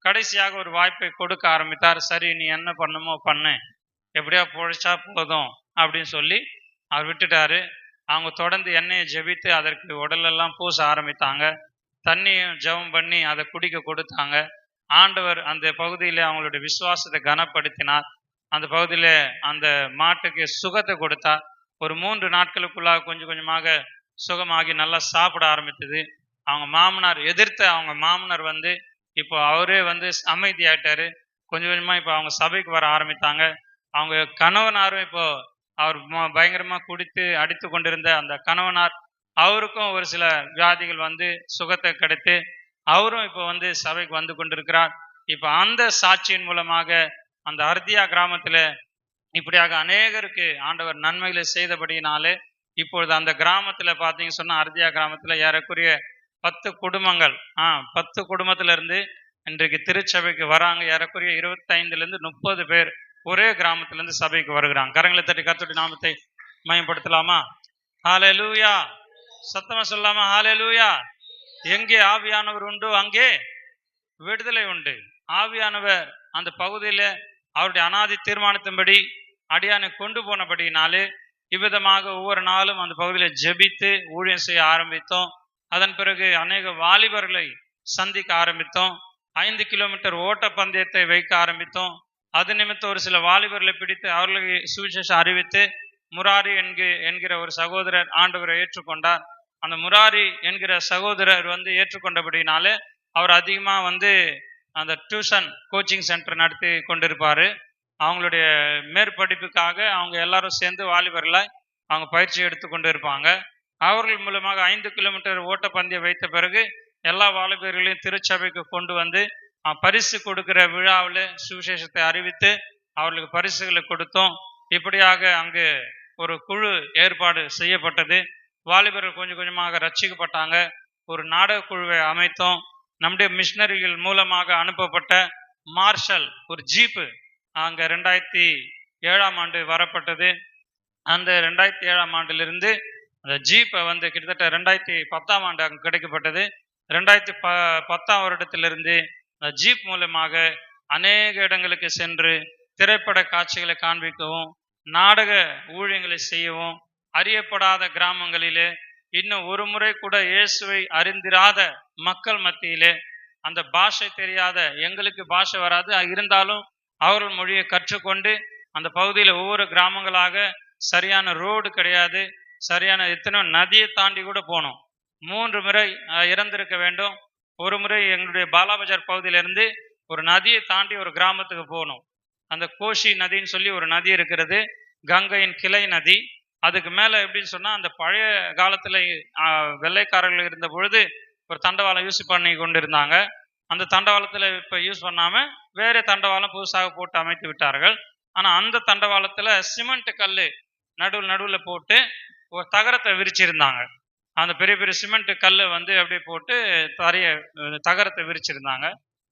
A: கடைசியாக ஒரு வாய்ப்பை கொடுக்க ஆரம்பித்தார். சரி நீ என்ன பண்ணுமோ பண்ணு, எப்படியா பொழைச்சா போதும் அப்படின்னு சொல்லி அவர் விட்டுட்டாரு. அவங்க தொடர்ந்து எண்ணெயை ஜெபித்து அதற்கு உடலெல்லாம் பூச ஆரம்பித்தாங்க. தண்ணியும் ஜெபம் பண்ணி அதை குடிக்க கொடுத்தாங்க. ஆண்டவர் அந்த பகுதியில் அவங்களுடைய விசுவாசத்தை கனப்படுத்தினார். அந்த பகுதியில் அந்த மாட்டுக்கு சுகத்தை கொடுத்தார். ஒரு 3 நாட்களுக்குள்ளாக கொஞ்சம் கொஞ்சமாக சுகமாகி நல்லா சாப்பிட ஆரம்பித்தது. அவங்க மாமனார் எதிர்த்த அவங்க மாமனார் வந்து இப்போ அவரே வந்து அமைதியாயிட்டாரு. கொஞ்சம் கொஞ்சமா இப்போ அவங்க சபைக்கு வர ஆரம்பித்தாங்க. அவங்க கணவனாரும் இப்போ அவர் பயங்கரமா குடித்து அடித்து கொண்டிருந்த அந்த கணவனார், அவருக்கும் ஒரு சில வியாதிகள் வந்து சுகத்தை கிடைத்து அவரும் இப்போ வந்து சபைக்கு வந்து கொண்டிருக்கிறார். இப்போ அந்த சாட்சியின் மூலமாக அந்த அர்தியா கிராமத்துல இப்படியாக அநேகருக்கு ஆண்டவர் நன்மைகளை செய்தபடியினாலே இப்பொழுது அந்த கிராமத்துல பாத்தீங்க சொன்னா அர்தியா கிராமத்துல ஏறக்குறைய 10 குடும்பங்கள் 10 குடும்பத்துல இருந்து இன்றைக்கு திருச்சபைக்கு வராங்க. ஏறக்குறைய 25 30 பேர் ஒரே கிராமத்துல இருந்து சபைக்கு வருகிறாங்க. கரங்களை தட்டி கர்த்தருடைய நாமத்தை மயப்படுத்தலாமா? ஹல்லேலூயா! சத்தமா சொல்லலாமா? ஹல்லேலூயா! எங்கே ஆவியானவர் உண்டோ அங்கே விடுதலை உண்டு. ஆவியானவர் அந்த பகுதியில அவருடைய அனாதி தீர்மானத்தின்படி அடியானை கொண்டு போனபடினாலே இவ்விதமாக ஒவ்வொரு நாளும் அந்த பகுதியில் ஜெபித்து ஊழியம் செய்ய ஆரம்பித்தோம். அதன் பிறகு அநேக வாலிபர்களை சந்திக்க ஆரம்பித்தோம். 5 கிலோமீட்டர் ஓட்ட பந்தயத்தை வைக்க ஆரம்பித்தோம். அது நிமித்தம் ஒரு சில வாலிபர்களை பிடித்து அவர்களுக்கு சுவிசேஷம் அறிவித்து முராரி என்கிற ஒரு சகோதரர் ஆண்டவரை ஏற்றுக்கொண்டார். அந்த முராரி என்கிற சகோதரர் வந்து ஏற்றுக்கொண்டபடினாலே அவர் அதிகமா வந்து அந்த டியூஷன் கோச்சிங் சென்டர் நடத்தி கொண்டிருப்பாரு. அவங்களுடைய மேற்படிப்புக்காக அவங்க எல்லாரும் சேர்ந்து வாலிபர்களை அவங்க பயிற்சி எடுத்து கொண்டு இருப்பாங்க. அவர்கள் மூலமாக 5 கிலோமீட்டர் ஓட்டப்பந்தயம் வைத்த பிறகு எல்லா வாலிபர்களையும் திருச்சபைக்கு கொண்டு வந்து பரிசு கொடுக்கிற விழாவில் சுவிசேஷத்தை அறிவித்து அவர்களுக்கு பரிசுகளை கொடுத்தோம். இப்படியாக அங்கு ஒரு குழு ஏற்பாடு செய்யப்பட்டது. வாலிபர்கள் கொஞ்சம் கொஞ்சமாக ரட்சிக்கப்பட்டாங்க. ஒரு நாடக குழுவை அமைத்தோம். நம்முடைய மிஷினரிகள் மூலமாக அனுப்பப்பட்ட மார்ஷல் ஒரு ஜீப்பு அங்க 2007ஆம் ஆண்டு வரப்பட்டது. அந்த 2007ஆம் ஆண்டிலிருந்து அந்த ஜீப்பை வந்து கிட்டத்தட்ட 2010ஆம் ஆண்டு அங்கு கிடைக்கப்பட்டது. 2010ஆம் வருடத்திலிருந்து அந்த ஜீப் மூலமாக அநேக இடங்களுக்கு சென்று திரைப்பட காட்சிகளை காண்பிக்கவும் நாடக ஊழியங்களை செய்யவும் அறியப்படாத கிராமங்களிலே இன்னும் ஒரு முறை கூட இயேசுவை அறிந்திராத மக்கள் மத்தியிலே அந்த பாஷை தெரியாத எங்களுக்கு பாஷை வராது இருந்தாலும் அவர்கள் மொழியை கற்றுக்கொண்டு அந்த பகுதியில் ஒவ்வொரு கிராமங்களாக சரியான ரோடு கிடையாது. சரியான எத்தனை நதியை தாண்டி கூட போனோம். 3 முறை இறந்திருக்க வேண்டும். ஒரு முறை எங்களுடைய பாலாபஜார் பகுதியிலிருந்து ஒரு நதியை தாண்டி ஒரு கிராமத்துக்கு போகணும். அந்த கோஷி நதின்னு சொல்லி ஒரு நதி இருக்கிறது, கங்கையின் கிளை நதி. அதுக்கு மேலே எப்படின்னு சொன்னால் அந்த பழைய காலத்தில் வெள்ளைக்காரர்கள் இருந்த பொழுது ஒரு தண்டவாளம் யூஸ் பண்ணி கொண்டு இருந்தாங்க. அந்த தண்டவாளத்தில் இப்போ யூஸ் பண்ணாமல் வேறு தண்டவாளம் புதுசாக போட்டு அமைத்து விட்டார்கள். ஆனால் அந்த தண்டவாளத்தில் சிமெண்ட் கல் நடுவில் போட்டு ஒரு தகரத்தை விரிச்சிருந்தாங்க. அந்த பெரிய பெரிய சிமெண்ட் கல் வந்து அப்படியே போட்டு தகரத்தை விரிச்சிருந்தாங்க.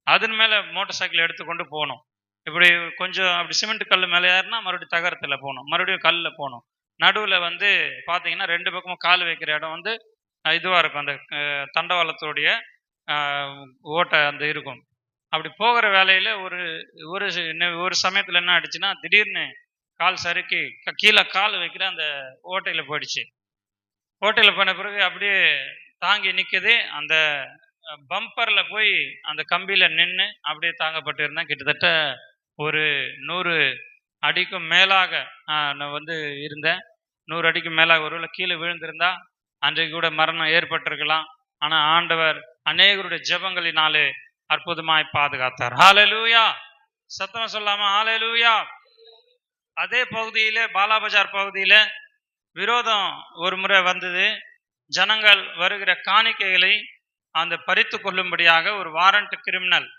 A: அதன் மேலே மோட்டார் சைக்கிள் எடுத்துக்கொண்டு போகணும். இப்படி கொஞ்சம் அப்படி சிமெண்ட் கல் மேலே ஏறினா மறுபடியும் தகரத்தில் போகணும், மறுபடியும் கல்லில் போகணும். நடுவில் வந்து பார்த்தீங்கன்னா 2 பக்கமும் கால் வைக்கிற இடம் வந்து இதுவாக இருக்கும். அந்த தண்டவாளத்துடைய ஓட்டை அந்த இருக்கும். அப்படி போகிற வேலையில் ஒரு சமயத்தில் என்ன ஆயிடுச்சுன்னா திடீர்னு கால் சறுக்கி கீழே கால் வைக்கிற அந்த ஓட்டையில் போயிடுச்சு. ஓட்டையில் போன பிறகு அப்படியே தாங்கி நிற்குது. அந்த பம்பரில் போய் அந்த கம்பியில் நின்று அப்படியே தாங்கப்பட்டு இருந்தேன். கிட்டத்தட்ட ஒரு 100 அடிக்கும் மேலாக நான் வந்து இருந்தேன். 100 அடிக்கு மேலாக ஒருவேளை கீழே விழுந்திருந்தா அன்றைக்கு கூட மரணம் ஏற்பட்டிருக்கலாம். ஆனால் ஆண்டவர் அநேகருடைய ஜெபங்களினாலே அற்புதமாய் பாதுகாத்தார். ஹல்லேலூயா! சத்தமா சொல்லாமா ஹalleluya. அதே பகுதியில பாலாபஜார் பகுதியில விரோதம் ஒரு முறை வந்தது. ஜனங்கள் வருகிற காணிக்கைகளை அந்த பறித்து கொள்ளும்படியாக ஒரு வாரண்ட் கிரிமினல்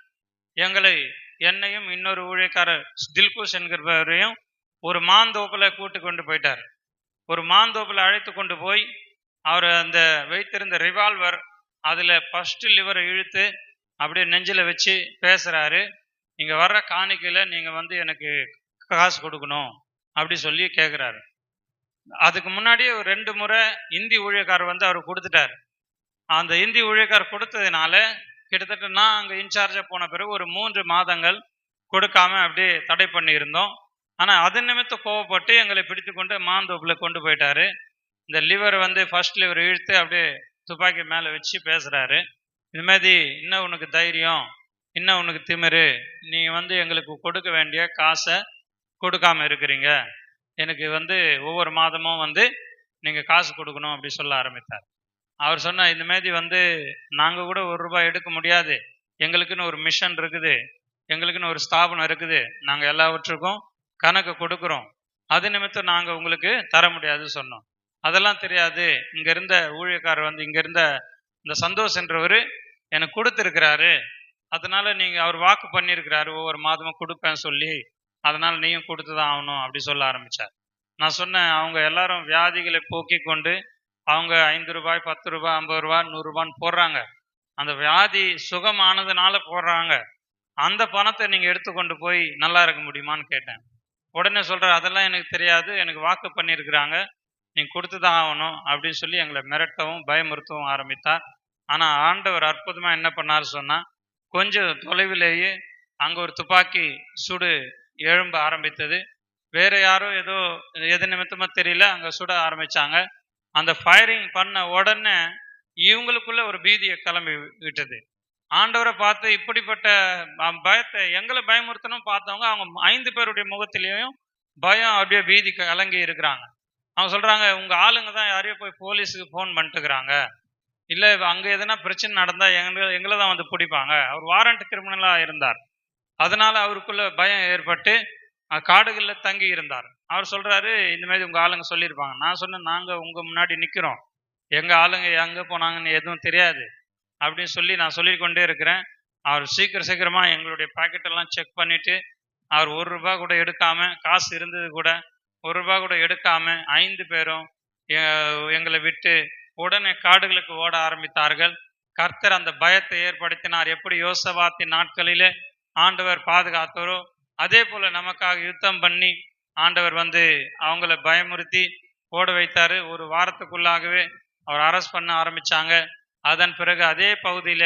A: என்னையும் இன்னொரு ஊழியக்காரர் தில்குஷ் என்கிறவரையும் ஒரு மாந்தோப்புல கூட்டு கொண்டு போயிட்டார். ஒரு மாந்தோப்புல அழைத்து கொண்டு போய் அவர் அந்த வைத்திருந்த ரிவால்வர் அதுல ஃபர்ஸ்ட் லிவரை இழுத்து அப்படியே நெஞ்சில வச்சு பேசுறாரு. இங்க வர்ற காணிக்கையில நீங்க வந்து எனக்கு காசு கொடுக்கணும் அப்படி சொல்லி கேட்கிறாரு. அதுக்கு முன்னாடியே ஒரு 2 முறை இந்தி ஊழியக்காரர் வந்து அவர் கொடுத்துட்டாரு. அந்த இந்தி ஊழியக்காரர் கொடுத்ததுனால கிட்டத்தட்ட நான் அங்கே இன்சார்ஜாக போன பிறகு ஒரு 3 மாதங்கள் கொடுக்காம அப்படியே தடை பண்ணி இருந்தோம். ஆனால் அது நிமித்தம் கோவப்பட்டு எங்களை பிடித்து கொண்டு மாந்தோப்பில் கொண்டு போயிட்டாரு. இந்த லிவர் வந்து ஃபர்ஸ்ட் லிவர் இழுத்து அப்படியே துப்பாக்கி மேலே வச்சு பேசுகிறாரு. இது மாதிரி இன்னும் உனக்கு தைரியம், இன்னும் உனக்கு திமிரு, நீங்கள் வந்து எங்களுக்கு கொடுக்க வேண்டிய காசை கொடுக்காம இருக்கிறீங்க, எனக்கு வந்து ஒவ்வொரு மாதமும் வந்து நீங்கள் காசு கொடுக்கணும் அப்படி சொல்ல ஆரம்பித்தார். அவர் சொன்ன இந்த மாதிரி வந்து நாங்கள் கூட ₹1 எடுக்க முடியாது, எங்களுக்குன்னு ஒரு மிஷன் இருக்குது, எங்களுக்குன்னு ஒரு ஸ்தாபனம் இருக்குது, நாங்கள் எல்லாவற்றுக்கும் கணக்கு கொடுக்குறோம், அது நிமித்தம் நாங்கள் உங்களுக்கு தர முடியாது சொன்னோம். அதெல்லாம் தெரியாது, இங்கே இருந்த ஊழியக்காரர் வந்து இங்கே இருந்த இந்த சந்தோஷ் என்றவர் எனக்கு கொடுத்துருக்கிறாரு, அதனால நீங்கள் அவர் வாக்கு பண்ணியிருக்கிறாரு ஒவ்வொரு மாதமும் கொடுப்பேன்னு சொல்லி, அதனால் நீயும் கொடுத்து தான் ஆகணும் அப்படி சொல்ல ஆரம்பித்தார். நான் சொன்னேன், அவங்க எல்லாரும் வியாதிகளை போக்கி கொண்டு அவங்க ₹5, ₹10, ₹50, ₹100 போடுறாங்க, அந்த வியாதி சுகமானதுனால போடுறாங்க, அந்த பணத்தை நீங்கள் எடுத்துக்கொண்டு போய் நல்லா இருக்க முடியுமான்னு கேட்டேன். உடனே சொல்கிறார், அதெல்லாம் எனக்கு தெரியாது, எனக்கு வாக்கு பண்ணியிருக்கிறாங்க, நீங்கள் கொடுத்து தான் ஆகணும் அப்படின்னு சொல்லி எங்களை மிரட்டவும் பயமுறுத்தவும் ஆரம்பித்தார். ஆனால் ஆண்டவர் அற்புதமாக என்ன பண்ணார் சொன்னால், கொஞ்சம் தொலைவிலேயே அங்கே ஒரு துப்பாக்கி சுடு எழும்ப ஆரம்பித்தது. வேற யாரோ ஏதோ எது நிமித்தமாக தெரியல அங்கே சுட ஆரம்பித்தாங்க. அந்த ஃபயரிங் பண்ண உடனே இவங்களுக்குள்ள ஒரு பீதியை கிளம்பி விட்டது. ஆண்டவரை பார்த்து இப்படிப்பட்ட பயத்தை எங்களை பயமுறுத்தணும் பார்த்தவங்க அவங்க 5 பேருடைய முகத்திலேயும் பயம் அப்படியே பீதி கலங்கி இருக்கிறாங்க. அவங்க சொல்றாங்க, உங்க ஆளுங்க தான் யாரையோ போய் போலீஸுக்கு ஃபோன் பண்ணிட்டுக்கிறாங்க, இல்லை அங்கே எதனா பிரச்சனை நடந்தால் எங்களை தான் வந்து பிடிப்பாங்க. அவர் வாரண்ட் கிரிமினலாக இருந்தார், அதனால அவருக்குள்ள பயம் ஏற்பட்டு காடுகளில் தங்கி இருந்தார். அவர் சொல்றாரு, இந்த மாதிரி உங்க ஆளுங்க சொல்லியிருப்பாங்க. நான் சொன்னேன், நாங்கள் உங்க முன்னாடி நிற்கிறோம், எங்க ஆளுங்க எங்கே போனாங்கன்னு எதுவும் தெரியாது அப்படின்னு சொல்லி நான் சொல்லிக்கொண்டே இருக்கிறேன். அவர் சீக்கிரமா எங்களுடைய பாக்கெட்டெல்லாம் செக் பண்ணிட்டு அவர் ₹1 கூட எடுக்காம, காசு இருந்தது கூட ₹1 கூட எடுக்காம 5 பேரும் எங்களை விட்டு உடனே காடுகளுக்கு ஓட ஆரம்பித்தார்கள். கர்த்தர் அந்த பயத்தை ஏற்படுத்தினார். எப்படி யோசபாத்தின் நாட்களிலே ஆண்டவர் பாதுகாத்தவரோ அதே போல நமக்காக யுத்தம் பண்ணி ஆண்டவர் வந்து அவங்கள பயமுறுத்தி ஓட வைத்தாரு. ஒரு வாரத்துக்குள்ளாகவே அவர் அரெஸ்ட் பண்ண ஆரம்பிச்சாங்க. அதன் பிறகு அதே பகுதியில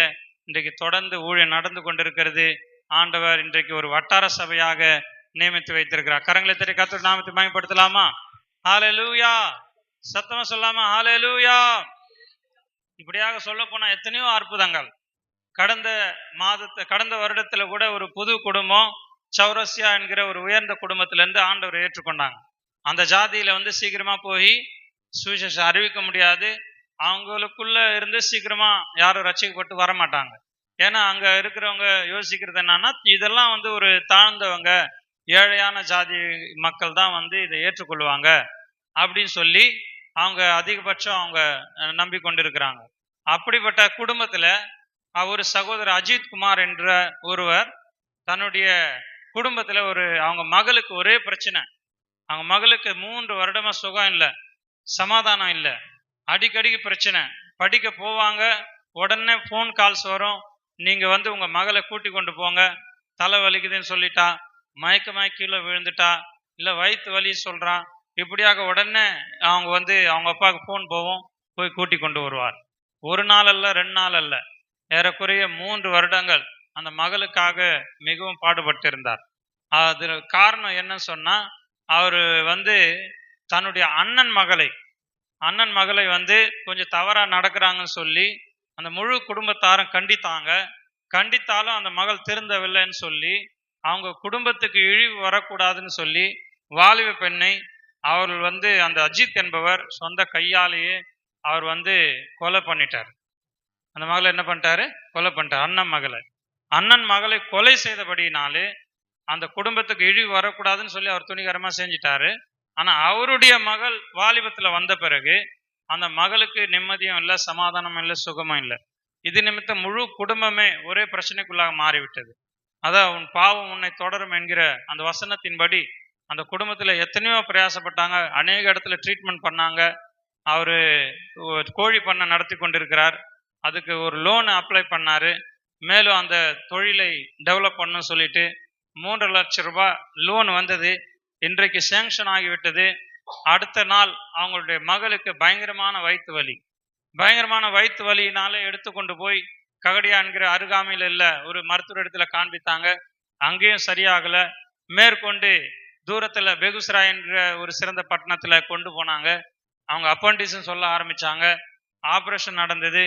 A: இன்றைக்கு தொடர்ந்து ஊழியம் நடந்து கொண்டிருக்கிறது. ஆண்டவர் இன்றைக்கு ஒரு வட்டார சபையாக நியமித்து வைத்திருக்கிறார். கரங்களை தட்டி கர்த்தர் நாமத்தை மகிமைப்படுத்தலாமா? ஹல்லேலூயா. சத்தமா சொல்லாமா? ஹல்லேலூயா. இப்படியாக சொல்ல போனா எத்தனையோ அற்புதங்கள். கடந்த வருடத்துல கூட ஒரு புது குடும்பம் சௌரஸ்யா என்கிற ஒரு உயர்ந்த குடும்பத்திலிருந்து ஆண்டவர் ஏற்றுக்கொண்டாங்க. அந்த ஜாதியில வந்து சீக்கிரமா போய் சுவிசேஷம் அறிவிக்க முடியாது, அவங்களுக்குள்ள இருந்து சீக்கிரமா யாரும் ரட்சிக்கப்பட்டு வரமாட்டாங்க. ஏன்னா அங்க இருக்கிறவங்க யோசிக்கிறது என்னன்னா, இதெல்லாம் வந்து ஒரு தாழ்ந்தவங்க ஏழையான ஜாதி மக்கள் தான் வந்து இதை ஏற்றுக்கொள்வாங்க அப்படின்னு சொல்லி அவங்க அதிகபட்சம் அவங்க நம்பிக்கொண்டிருக்கிறாங்க. அப்படிப்பட்ட குடும்பத்துல ஒரு சகோதரர் அஜித் குமார் என்ற ஒருவர் தன்னுடைய குடும்பத்துல அவங்க மகளுக்கு ஒரே பிரச்சனை. அவங்க மகளுக்கு 3 வருடமா சுகம் இல்லை, சமாதானம் இல்லை, அடிக்கடிக்கு பிரச்சனை. படிக்க போவாங்க, உடனே ஃபோன் கால்ஸ் வரும், நீங்க வந்து உங்க மகளை கூட்டி கொண்டு போங்க, தலை வலிக்குதுன்னு சொல்லிட்டா, மயக்கமாய் கீழே விழுந்துட்டா, இல்லை வயிற்று வலி சொல்றான், இப்படியாக உடனே அவங்க வந்து அவங்க அப்பாவுக்கு ஃபோன் போவோம், போய் கூட்டி கொண்டு வருவார். 1 நாள் அல்ல, 2 நாள் அல்ல, ஏறக்குறைய 3 வருடங்கள் அந்த மகளுக்காக மிகவும் பாடுபட்டு இருந்தார். அது காரணம் என்னன்னு சொன்னா, அவரு வந்து தன்னுடைய அண்ணன் மகளை வந்து கொஞ்சம் தவறா நடக்கிறாங்கன்னு சொல்லி அந்த முழு குடும்பத்தாரும் கண்டித்தாலும் அந்த மகள் திருந்தவில்லைன்னு சொல்லி அவங்க குடும்பத்துக்கு இழிவு வரக்கூடாதுன்னு சொல்லி வாலிப பெண்ணை அவர்கள் வந்து அந்த அஜித் என்பவர் சொந்த கையாலேயே அவர் வந்து கொலை பண்ணிட்டார். அந்த மகளை என்ன பண்ணிட்டாரு? கொலை பண்ணிட்டார். அண்ணன் மகளை கொலை செய்தபடினாலே அந்த குடும்பத்துக்கு இழிவு வரக்கூடாதுன்னு சொல்லி அவர் துணிகரமா செஞ்சிட்டாரு. ஆனா அவருடைய மகள் வாலிபத்துல வந்த பிறகு அந்த மகளுக்கு நிம்மதியும் இல்லை, சமாதானமும் இல்லை, சுகமும் இல்லை. இது நிமித்தம் முழு குடும்பமே ஒரே பிரச்சனைக்குள்ளாக மாறிவிட்டது. அதான் உன் பாவம் உன்னை தொடரும் என்கிற அந்த வசனத்தின்படி அந்த குடும்பத்துல எத்தனையோ பிரயாசப்பட்டாங்க. அநேக இடத்துல ட்ரீட்மெண்ட் பண்ணாங்க. அவரு கோழி பண்ணை நடத்தி கொண்டிருக்கிறார். அதுக்கு ஒரு லோன் அப்ளை பண்ணாரு. மேலும் அந்த தொழிலை டெவலப் பண்ணணும்னு சொல்லிட்டு 3 லட்சம் ரூபாய் லோன் வந்தது. இன்றைக்கு சேங்ஷன் ஆகிவிட்டது. அடுத்த நாள் அவங்களுடைய மகளுக்கு பயங்கரமான வயிற்று வலியினால எடுத்துக்கொண்டு போய் ககடியா என்கிற அருகாமையில் இல்ல ஒரு மருத்துவ இடத்துல காண்பித்தாங்க. அங்கேயும் சரியாகல. மேற்கொண்டு தூரத்துல பெகுசராய் என்கிற ஒரு சிறந்த பட்டணத்துல கொண்டு போனாங்க. அவங்க அப்பண்டிஸ்ன்னு சொல்ல ஆரம்பிச்சாங்க. ஆபரேஷன் நடந்தது.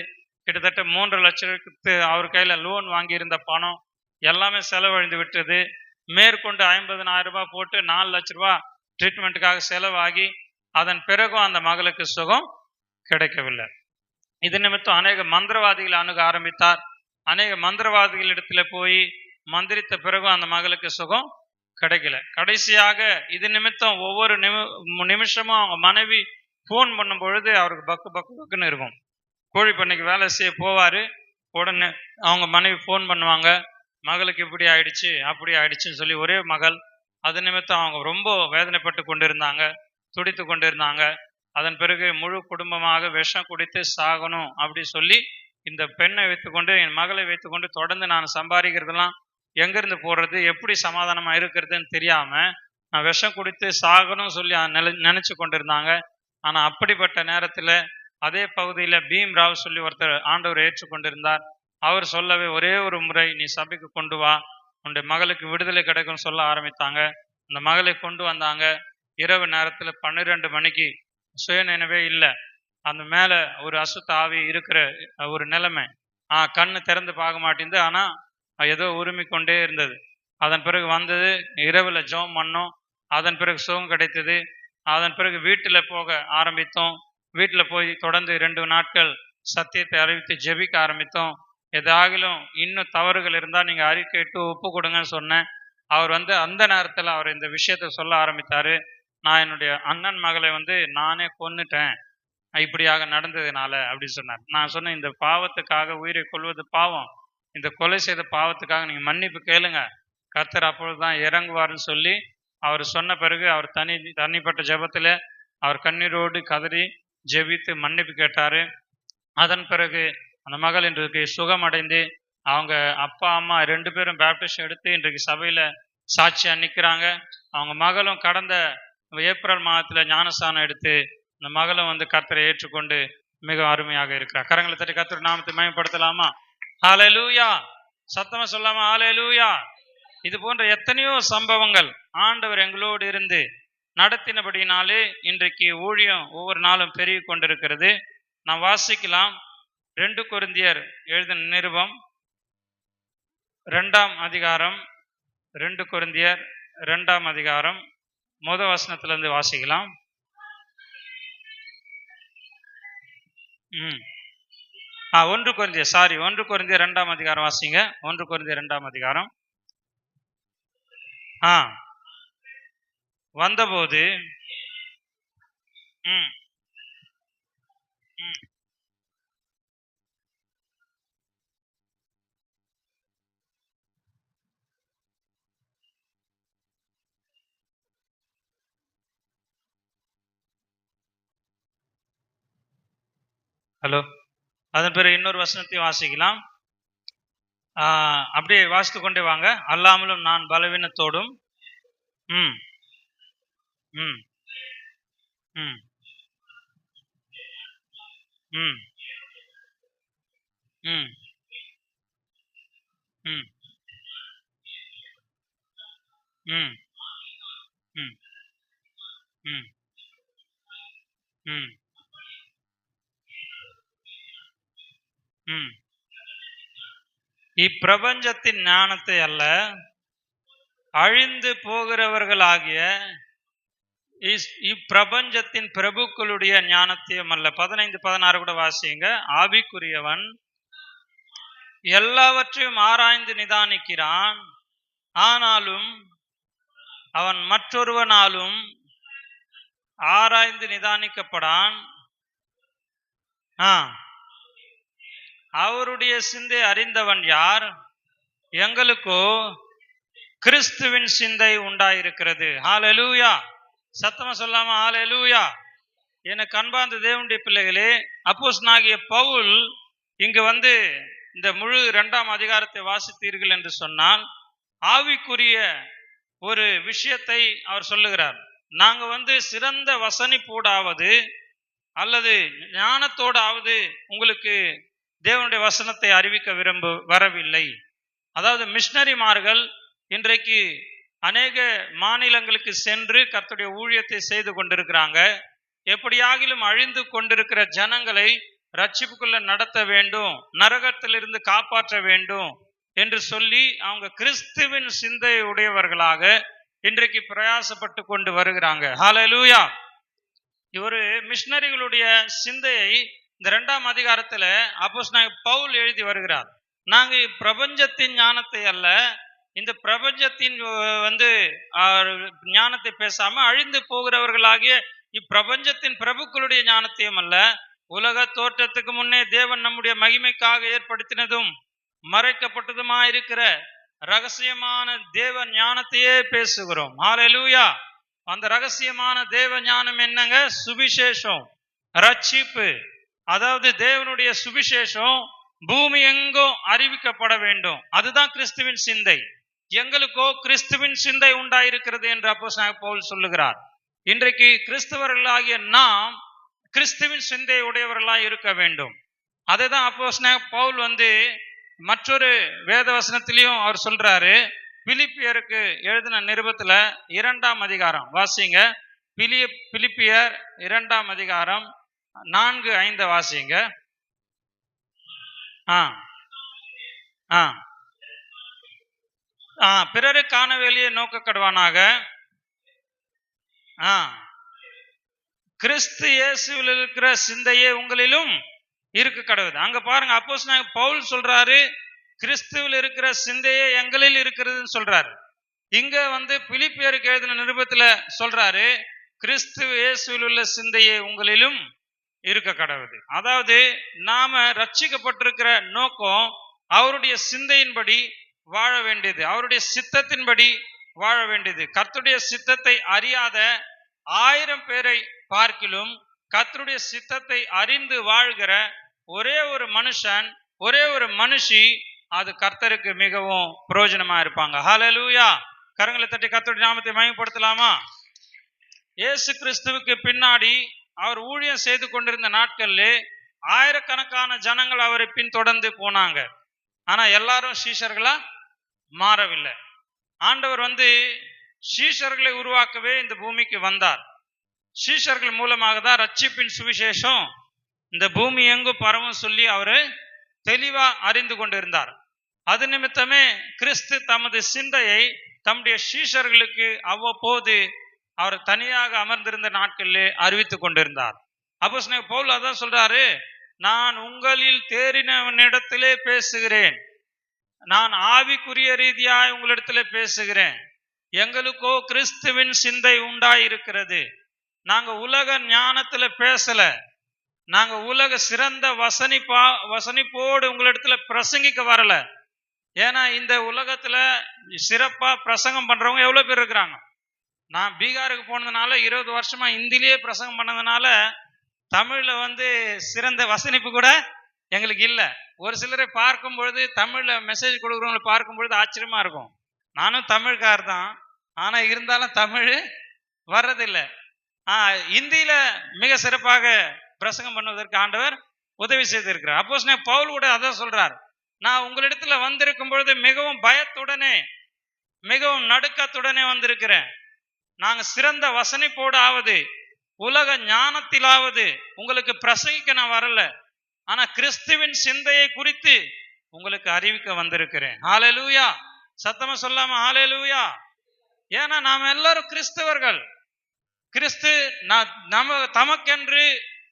A: கிட்டத்தட்ட 3 லட்சத்துக்கு அவர் கையில லோன் வாங்கியிருந்த பணம் எல்லாமே செலவழிந்து விட்டது. மேற்கொண்டு 50,000 ரூபாய் போட்டு 4 லட்ச ரூபாய் ட்ரீட்மெண்ட்டுக்காக செலவாகி அதன் பிறகும் அந்த மகளுக்கு சுகம் கிடைக்கவில்லை. இது நிமித்தம் அநேக மந்திரவாதிகளை அணுக ஆரம்பித்தார். அநேக மந்திரவாதிகள் இடத்துல போய் மந்திரித்த பிறகும் அந்த மகளுக்கு சுகம் கிடைக்கல. கடைசியாக இது நிமித்தம் ஒவ்வொரு நிமிஷமும் அவங்க மனைவி போன் பண்ணும் பொழுது அவருக்கு பக்குன்னு இருக்கும். கோழி பண்ணைக்கு வேலை செய்ய போவாரு. உடனே அவங்க மனைவி போன் பண்ணுவாங்க, மகளுக்கு இப்படி ஆயிடுச்சு அப்படி ஆயிடுச்சுன்னு சொல்லி. ஒரே மகள். அது நிமித்தம் அவங்க ரொம்ப வேதனைப்பட்டு கொண்டிருந்தாங்க, துடித்து கொண்டிருந்தாங்க. அதன் பிறகு முழு குடும்பமாக விஷம் குடித்து சாகணும் அப்படி சொல்லி இந்த பெண்ணை வைத்துக்கொண்டு, என் மகளை வைத்துக்கொண்டு தொடர்ந்து நான் சம்பாதிக்கிறதெல்லாம் எங்கிருந்து போடுறது, எப்படி சமாதானமா இருக்கிறதுன்னு தெரியாம நான் விஷம் குடித்து சாகணும் சொல்லி நினைச்சு கொண்டிருந்தாங்க. ஆனா அப்படிப்பட்ட நேரத்துல அதே பகுதியில பீம் ராவ் சொல்லி ஒருத்தர் ஆண்டவர் ஏற்றுக்கொண்டிருந்தார். அவர் சொல்லவே ஒரே ஒரு முறை நீ சபைக்கு கொண்டு வா, உன்னுடைய மகளுக்கு விடுதலை கிடைக்கும் சொல்ல ஆரம்பித்தாங்க. அந்த மகளை கொண்டு வந்தாங்க. இரவு நேரத்துல 12 மணிக்கு சுய நினைவே இல்லை. அந்த மேல ஒரு அசுத்த ஆவி இருக்கிற ஒரு நிலைமை. கண்ணு திறந்து பார்க்க மாட்டேங்குது. ஆனா ஏதோ உரிமை கொண்டே இருந்தது. அதன் பிறகு வந்தது. இரவுல ஜெபம் பண்ணோம். அதன் பிறகு சுகம் கிடைத்தது. அதன் பிறகு வீட்டுல போக ஆரம்பித்தோம். வீட்டுல போய் தொடர்ந்து 2 நாட்கள் சத்தியத்தை அறிவித்து ஜெபிக்க ஆரம்பித்தோம். ஏதாகிலும் இன்னும் தவறுகள் இருந்தா நீங்க அறிக்கையிட்டு ஒப்பு கொடுங்கன்னு சொன்னேன். அவர் அந்த நேரத்துல அவர் இந்த விஷயத்த சொல்ல ஆரம்பித்தாரு. நான் என்னுடைய அண்ணன் மகளை நானே கொன்னுட்டேன் இப்படியாக நடந்ததுனால அப்படின்னு சொன்னார். நான் சொன்னேன், இந்த பாவத்துக்காக உயிரை கொள்வது பாவம். இந்த கொலை செய்த பாவத்துக்காக நீங்க மன்னிப்பு கேளுங்க, கர்த்தர் அப்பொழுதுதான் இறங்குவார்னு சொல்லி அவர் சொன்ன பிறகு அவர் தனிப்பட்ட ஜெபத்துல அவர் கண்ணீரோடு கதறி ஜெபித்து மன்னிப்பு கேட்டாரு. அதன் பிறகு அந்த மகள் இன்றைக்கு சுகம் அடைந்து அவங்க அப்பா அம்மா 2 பேரும் பேப்டிஸ்ட் எடுத்து இன்றைக்கு சபையில சாட்சியா நிற்கிறாங்க. அவங்க மகளும் கடந்த ஏப்ரல் மாதத்துல ஞானஸ்தானம் எடுத்து அந்த மகளும் கர்த்தரை ஏற்றுக்கொண்டு மிக அருமையாக இருக்கிறார். கரங்களை தட்டி கர்த்தர் நாமத்தை மகிமைப்படுத்தலாமா? ஹல்லேலூயா. சத்தமா சொல்லாமா? ஹல்லேலூயா. இது போன்ற எத்தனையோ சம்பவங்கள் ஆண்டவர் எங்களோடு இருந்து நடத்தினபடினாலே இன்றைக்கு ஊழியம் ஒவ்வொரு நாளும் பெருகி கொண்டிருக்கிறது. நாம் வாசிக்கலாம். 2 கொரிந்தியர் எழுதின நிருபம் 2ஆம் அதிகாரம். 2 கொரிந்தியர் 2ஆம் அதிகாரம் முதல் வசனத்திலிருந்து வாசிக்கலாம். 1 கொரிந்தியர் 2ஆம் அதிகாரம் வாசிங்க. 1 கொரிந்தியர் 2ஆம் அதிகாரம். வந்தபோது ஹலோ, அதன் பிறகு இன்னொரு வசனத்தையும் வாசிக்கலாம். அப்படியே வாசித்து கொண்டே வாங்க. அல்லாமலும் நான் பலவீனத்தோடும் இப்பிரபஞ்சத்தின் ஞானத்தை அல்ல, அழிந்து போகிறவர்களாகிய இப்பிரபஞ்சத்தின் பிரபுக்களுடைய ஞானத்தையும் அல்ல. 15-16 கூட வாசிங்க. ஆவிக்குரியவன் எல்லாவற்றையும் ஆராய்ந்து நிதானிக்கிறான், ஆனாலும் அவன் மற்றொருவனாலும் ஆராய்ந்து நிதானிக்கப்படான். அவருடைய சிந்தை அறிந்தவன் யார்? எங்களுக்கோ கிறிஸ்துவின் சிந்தை உண்டாயிருக்கிறது. ஹல்லேலூயா. சத்தமா சொல்லாம ஹல்லேலூயா. எனக்கு அன்பார்ந்த தேவனுடைய பிள்ளைகளே, அப்போஸ்தலனாகிய பவுல் இங்கு இந்த முழு 2ஆம் அதிகாரத்தை வாசித்தீர்கள் என்று சொன்னால் ஆவிக்குரிய ஒரு விஷயத்தை அவர் சொல்லுகிறார். நாங்க சிறந்த வசனிப்போடாவது அல்லது ஞானத்தோடாவது உங்களுக்கு தேவனுடைய வசனத்தை அறிவிக்க வரவில்லை. அதாவது மிஷனரிமார்கள் இன்றைக்கு அநேக மாநிலங்களுக்கு சென்று கர்த்தருடைய ஊழியத்தை செய்து கொண்டிருக்கிறாங்க. எப்படியாகிலும் அழிந்து கொண்டிருக்கிற ஜனங்களை ரட்சிப்புக்குள்ள நடத்த வேண்டும், நரகத்திலிருந்து காப்பாற்ற வேண்டும் என்று சொல்லி அவங்க கிறிஸ்துவின் சிந்தை உடையவர்களாக இன்றைக்கு பிரயாசப்பட்டு கொண்டு வருகிறாங்க. ஹல்லேலூயா. இவர் மிஷனரிகளுடைய சிந்தையை இந்த 2ஆம் அதிகாரத்துல அப்போஸ்தலனாகிய பவுல் எழுதி வருகிறார். நாங்க பிரபஞ்சத்தின் ஞானத்தை அல்ல, இந்த பிரபஞ்சத்தின் ஞானத்தை பேசாம அழிந்து போகிறவர்களாகிய இப்பிரபஞ்சத்தின் பிரபுக்களுடைய ஞானத்தையும் அல்ல, உலக தோற்றத்துக்கு முன்னே தேவன் நம்முடைய மகிமைக்காக ஏற்படுத்தினதும் மறைக்கப்பட்டதுமா இருக்கிற ரகசியமான தேவ ஞானத்தையே பேசுகிறோம். ஹல்லேலூயா. அந்த ரகசியமான தேவ ஞானம் என்னங்க? சுவிசேஷம், ரட்சிப்பு. அதாவது தேவனுடைய சுவிசேஷம் பூமி எங்கும் அறிவிக்கப்பட வேண்டும். அதுதான் கிறிஸ்துவின் சிந்தை. எங்களுக்கோ கிறிஸ்துவின் சிந்தை உண்டாயிருக்கிறது என்று அப்போஸ்தலனாகிய பவுல் சொல்லுகிறார். இன்றைக்கு கிறிஸ்தவர்களாகிய நாம் கிறிஸ்துவின் சிந்தை உடையவர்களாய் இருக்க வேண்டும். அதை தான் அப்போஸ்தலனாகிய பவுல் மற்றொரு வேத வசனத்திலையும் அவர் சொல்றாரு. பிலிப்பியருக்கு எழுதின நிருபத்துல 2ஆம் அதிகாரம் வாசிங்க. பிலிப்பியர் 2ஆம் அதிகாரம் 4-5 வாசிங்க. பிறரு காணவேலியை நோக்க கடவானாக, கிறிஸ்து இயேசுவில் இருக்கிற சிந்தையே உங்களிலும் இருக்க கடவுது. அங்க பாருங்க, அப்போஸ்தலனாகிய பவுல் சொல்றாரு கிறிஸ்துவில் இருக்கிற சிந்தையே எங்களில் இருக்கிறதுன்னு சொல்றாரு. இங்க பிலிப்பியருக்கு எழுதின நிருபத்துல சொல்றாரு கிறிஸ்து இயேசுவில் உள்ள சிந்தையே உங்களிலும் இருக்க கடவுது. அதாவது நாம ரட்சிக்கப்பட்டிருக்கிற நோக்கம் அவருடைய சிந்தையின்படி வாழ வேண்டியது, அவருடைய சித்தத்தின்படி வாழ வேண்டியது. கர்த்தருடைய சித்தத்தை அறியாத 1000 பேரை பார்க்கிலும் கர்த்தருடைய சித்தத்தை அறிந்து வாழ்கிற ஒரே ஒரு மனுஷன், ஒரே ஒரு மனுஷி, அது கர்த்தருக்கு மிகவும் பிரயோஜனமா இருப்பாங்க. ஹல்லேலூயா. கரங்களை தட்டி கர்த்தருடைய நாமத்தை மகிமைப்படுத்தலாமா? இயேசு கிறிஸ்துவுக்கு பின்னாடி அவர் ஊழியம் செய்து கொண்டிருந்த நாட்கள்ல ஆயிரக்கணக்கான ஜனங்கள் அவரை பின்தொடர்ந்து போனாங்க. ஆனா எல்லாரும் சீஷர்களா மாறவில்லை. ஆண்டவர் சீஷர்களை உருவாக்கவே இந்த பூமிக்கு வந்தார். சீஷர்கள் மூலமாக தான் ரட்சிப்பின் சுவிசேஷம் இந்த பூமி எங்கும் பரவும் சொல்லி அவரு தெளிவா அறிந்து கொண்டிருந்தார். அது நிமித்தமே கிறிஸ்து தமது சிந்தையை தம்முடைய சீஷர்களுக்கு அவ்வப்போது அவர் தனியாக அமர்ந்திருந்த நாட்களிலே அறிவித்துக் கொண்டிருந்தார். அப்போஸ்தலனாகிய பவுல் அதான் சொல்றாரு, நான் உங்களில் தேறினவனிடத்திலே பேசுகிறேன், நான் ஆவிக்குரிய ரீதியாய் உங்களிடத்திலே பேசுகிறேன். எங்களுக்கோ கிறிஸ்துவின் சிந்தை உண்டாயிருக்கிறது. நாங்க உலக ஞானத்துல பேசல, நாங்க உலக சிறந்த வசனிப்போடு உங்களிடத்துல பிரசங்கிக்க வரல. ஏன்னா இந்த உலகத்துல சிறப்பா பிரசங்கம் பண்றவங்க எவ்வளவு பேர் இருக்கிறாங்க. நான் பீகாருக்கு போனதுனால 20 வருஷமா ஹிந்திலேயே பிரசங்கம் பண்ணதுனால தமிழ்ல சிறந்த வசனிப்பு கூட எங்களுக்கு இல்லை. ஒரு சிலரை பார்க்கும் பொழுது தமிழ்ல மெசேஜ் கொடுக்குறவங்களை பார்க்கும் பொழுது ஆச்சரியமா இருக்கும். நானும் தமிழ்கார் தான், ஆனா இருந்தாலும் தமிழ் வர்றதில்லை. இந்தியில மிக சிறப்பாக பிரசங்கம் பண்ணுவதற்கு ஆண்டவர் உதவி செய்திருக்கிறார். அப்போஸ்தலனாகிய பவுல் கூட அதான் சொல்றார், நான் உங்களிடத்துல வந்திருக்கும் பொழுது மிகவும் பயத்துடனே மிகவும் நடுக்கத்துடனே வந்திருக்கிறேன். நாங்க சிறந்த வசனிப்போடு ஆவது உலக ஞானத்திலாவது உங்களுக்கு பிரசங்கிக்க நான் வரல, ஆனா கிறிஸ்துவின் சிந்தையை குறித்து உங்களுக்கு அறிவிக்க வந்திருக்கிறேன். ஹல்லேலூயா. சத்தமா சொல்லாம ஹல்லேலூயா. ஏன்னா நாம எல்லாரும் கிறிஸ்தவர்கள். கிறிஸ்து தமக்கென்று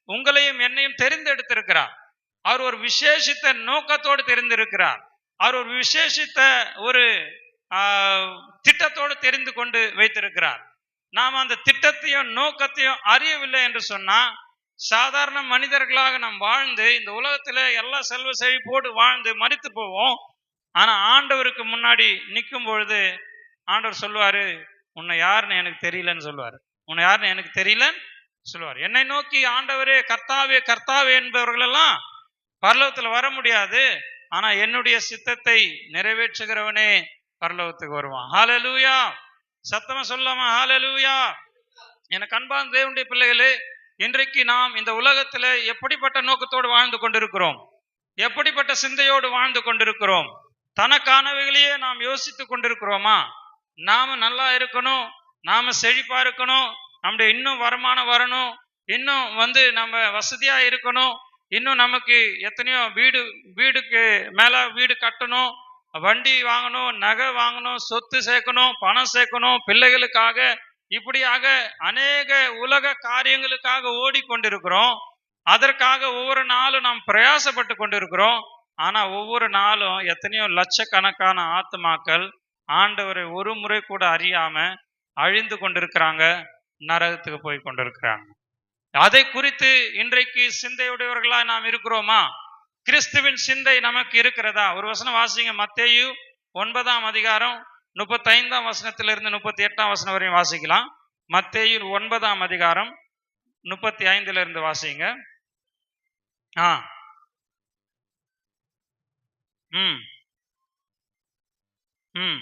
A: உங்களையும் என்னையும் தெரிந்தெடுத்திருக்கிறார். அவர் ஒரு விசேஷித்த நோக்கத்தோடு தெரிந்திருக்கிறார். அவர் ஒரு விசேஷித்த ஒரு திட்டத்தோடு தெரிந்து கொண்டு வைத்திருக்கிறார். நாம் அந்த திட்டத்தையும் நோக்கத்தையும் அறியவில்லை என்று சொன்னா, சாதாரண மனிதர்களாக நாம் வாழ்ந்து இந்த உலகத்துல எல்லா செல்வ செழிப்போடு வாழ்ந்து மரித்து போவோம். ஆனா ஆண்டவருக்கு முன்னாடி நிற்கும் பொழுது ஆண்டவர் சொல்லுவாரு, உன்னை யாருன்னு எனக்கு தெரியலன்னு சொல்லுவாரு. உன்னை யாருன்னு எனக்கு தெரியலன்னு சொல்லுவார். என்னை நோக்கி ஆண்டவரே கர்த்தாவே கர்த்தாவே என்பவர்கள் எல்லாம் பரலோகத்துல வர முடியாது. ஆனா என்னுடைய சித்தத்தை நிறைவேற்றுகிறவனே பரலோகத்துக்கு வருவான். ஹல்லேலூயா. சத்தமா சொல்லாமா ஹல்லேலூயா. எனக்கு அன்பான தேவனுடைய பிள்ளைகளே, இன்றைக்கு நாம் இந்த உலகத்துல எப்படிப்பட்ட நோக்கத்தோடு வாழ்ந்து கொண்டிருக்கிறோம்? எப்படிப்பட்ட சிந்தையோடு வாழ்ந்து கொண்டிருக்கிறோம்? தனக்கானவைகளையே நாம் யோசித்துக் கொண்டிருக்கிறோமா? நாம நல்லா இருக்கணும், நாம செழிப்பா இருக்கணும், நம்முடைய இன்னும் வருமானம் வரணும், இன்னும் நம்ம வசதியா இருக்கணும், இன்னும் நமக்கு எத்தனையோ வீடுக்கு மேல வீடு கட்டணும், வண்டி வாங்கணும், நகை வாங்கணும், சொத்து சேர்க்கணும், பணம் சேர்க்கணும், பிள்ளைகளுக்காக, இப்படியாக அநேக உலக காரியங்களுக்காக ஓடிக்கொண்டிருக்கிறோம். அதற்காக ஒவ்வொரு நாளும் நாம் பிரயாசப்பட்டு கொண்டிருக்கிறோம். ஆனா ஒவ்வொரு நாளும் எத்தனையோ லட்சக்கணக்கான ஆத்துமாக்கள் ஆண்டவரை ஒரு முறை கூட அறியாம அழிந்து கொண்டிருக்கிறாங்க, நரகத்துக்கு போய் கொண்டிருக்கிறாங்க. அதை குறித்து இன்றைக்கு சிந்தையுடையவர்களா நாம் இருக்கிறோமா? கிறிஸ்துவின் சிந்தை நமக்கு இருக்கிறதா? ஒரு வசனம் வாசிங்க. மத்தேயு 9ஆம் அதிகாரம் 35ஆம் வசனத்திலிருந்து 38ஆம் வசனம் வரையும் வாசிக்கலாம். மத்தேயு 9ஆம் அதிகாரம் 35 வாசிங்க. ம் ம்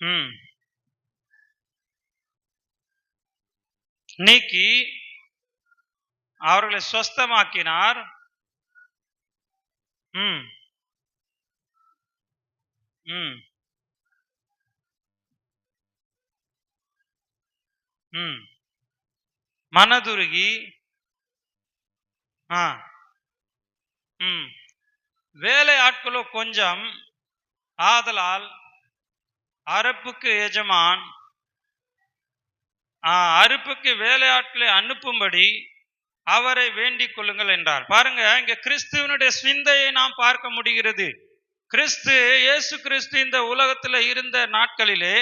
A: ம் நீக்கி அவர்களை சொஸ்தமாக்கினார். ம் ம் ம் மனதுருகி வேலை ஆட்களோ கொஞ்சம், ஆதலால் அறுப்புக்கு எஜமான் அறுப்புக்கு வேலையாட்களை அனுப்பும்படி அவரை வேண்டிக் கொள்ளுங்கள் என்றார். பாருங்க, இங்க கிறிஸ்துவனுடைய சிந்தையை நாம் பார்க்க முடிகிறது. இயேசு கிறிஸ்து இந்த உலகத்துல இருந்த நாட்களிலே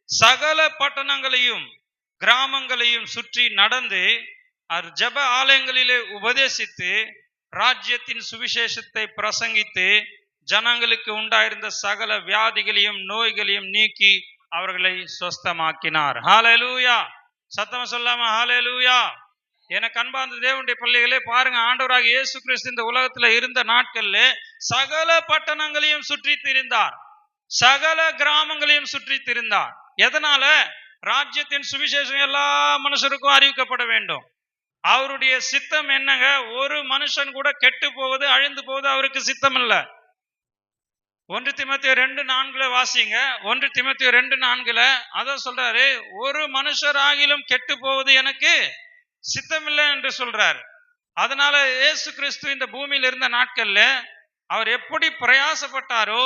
A: சகல பட்டணங்களையும் கிராமங்களையும் சுற்றி நடந்து ஜெப ஆலயங்களிலே உபதேசித்து ராஜ்யத்தின் சுவிசேஷத்தை பிரசங்கித்து ஜனங்களுக்கு உண்டாயிருந்த சகல வியாதிகளையும் நோய்களையும் நீக்கி அவர்களை சொஸ்தமாக்கினார். ஹல்லேலூயா. சத்தமா சொல்லாம ஹல்லேலூயா. எனக்கு அன்பார்ந்த தேவனுடைய பிள்ளைகளே, பாருங்க, ஆண்டவராக இயேசு கிறிஸ்து இந்த உலகத்துல இருந்த நாட்கள்ல சகல பட்டணங்களையும் சுற்றி திரிந்தார், சகல கிராமங்களையும் சுற்றி திரிந்தார். எதனால? ராஜ்யத்தின் சுவிசேஷம் எல்லா மனுஷருக்கும் அறிவிக்கப்பட வேண்டும். அவருடைய சித்தம் என்னங்க? ஒரு மனுஷன் கூட கெட்டு போவது, அழிந்து போவது அவருக்கு சித்தம் இல்ல. 1 தீமோத்தேயு 2:4 வாசிங்க. 1 தீமோத்தேயு 2:4 அதான் சொல்றாரு, ஒரு மனுஷர் ஆகிலும் கெட்டு போவது எனக்கு சித்தமில்லை என்று சொல்றாரு. அதனால இயேசு கிறிஸ்து இந்த பூமியில் இருந்த நாட்கள்ல அவர் எப்படி பிரயாசப்பட்டாரோ,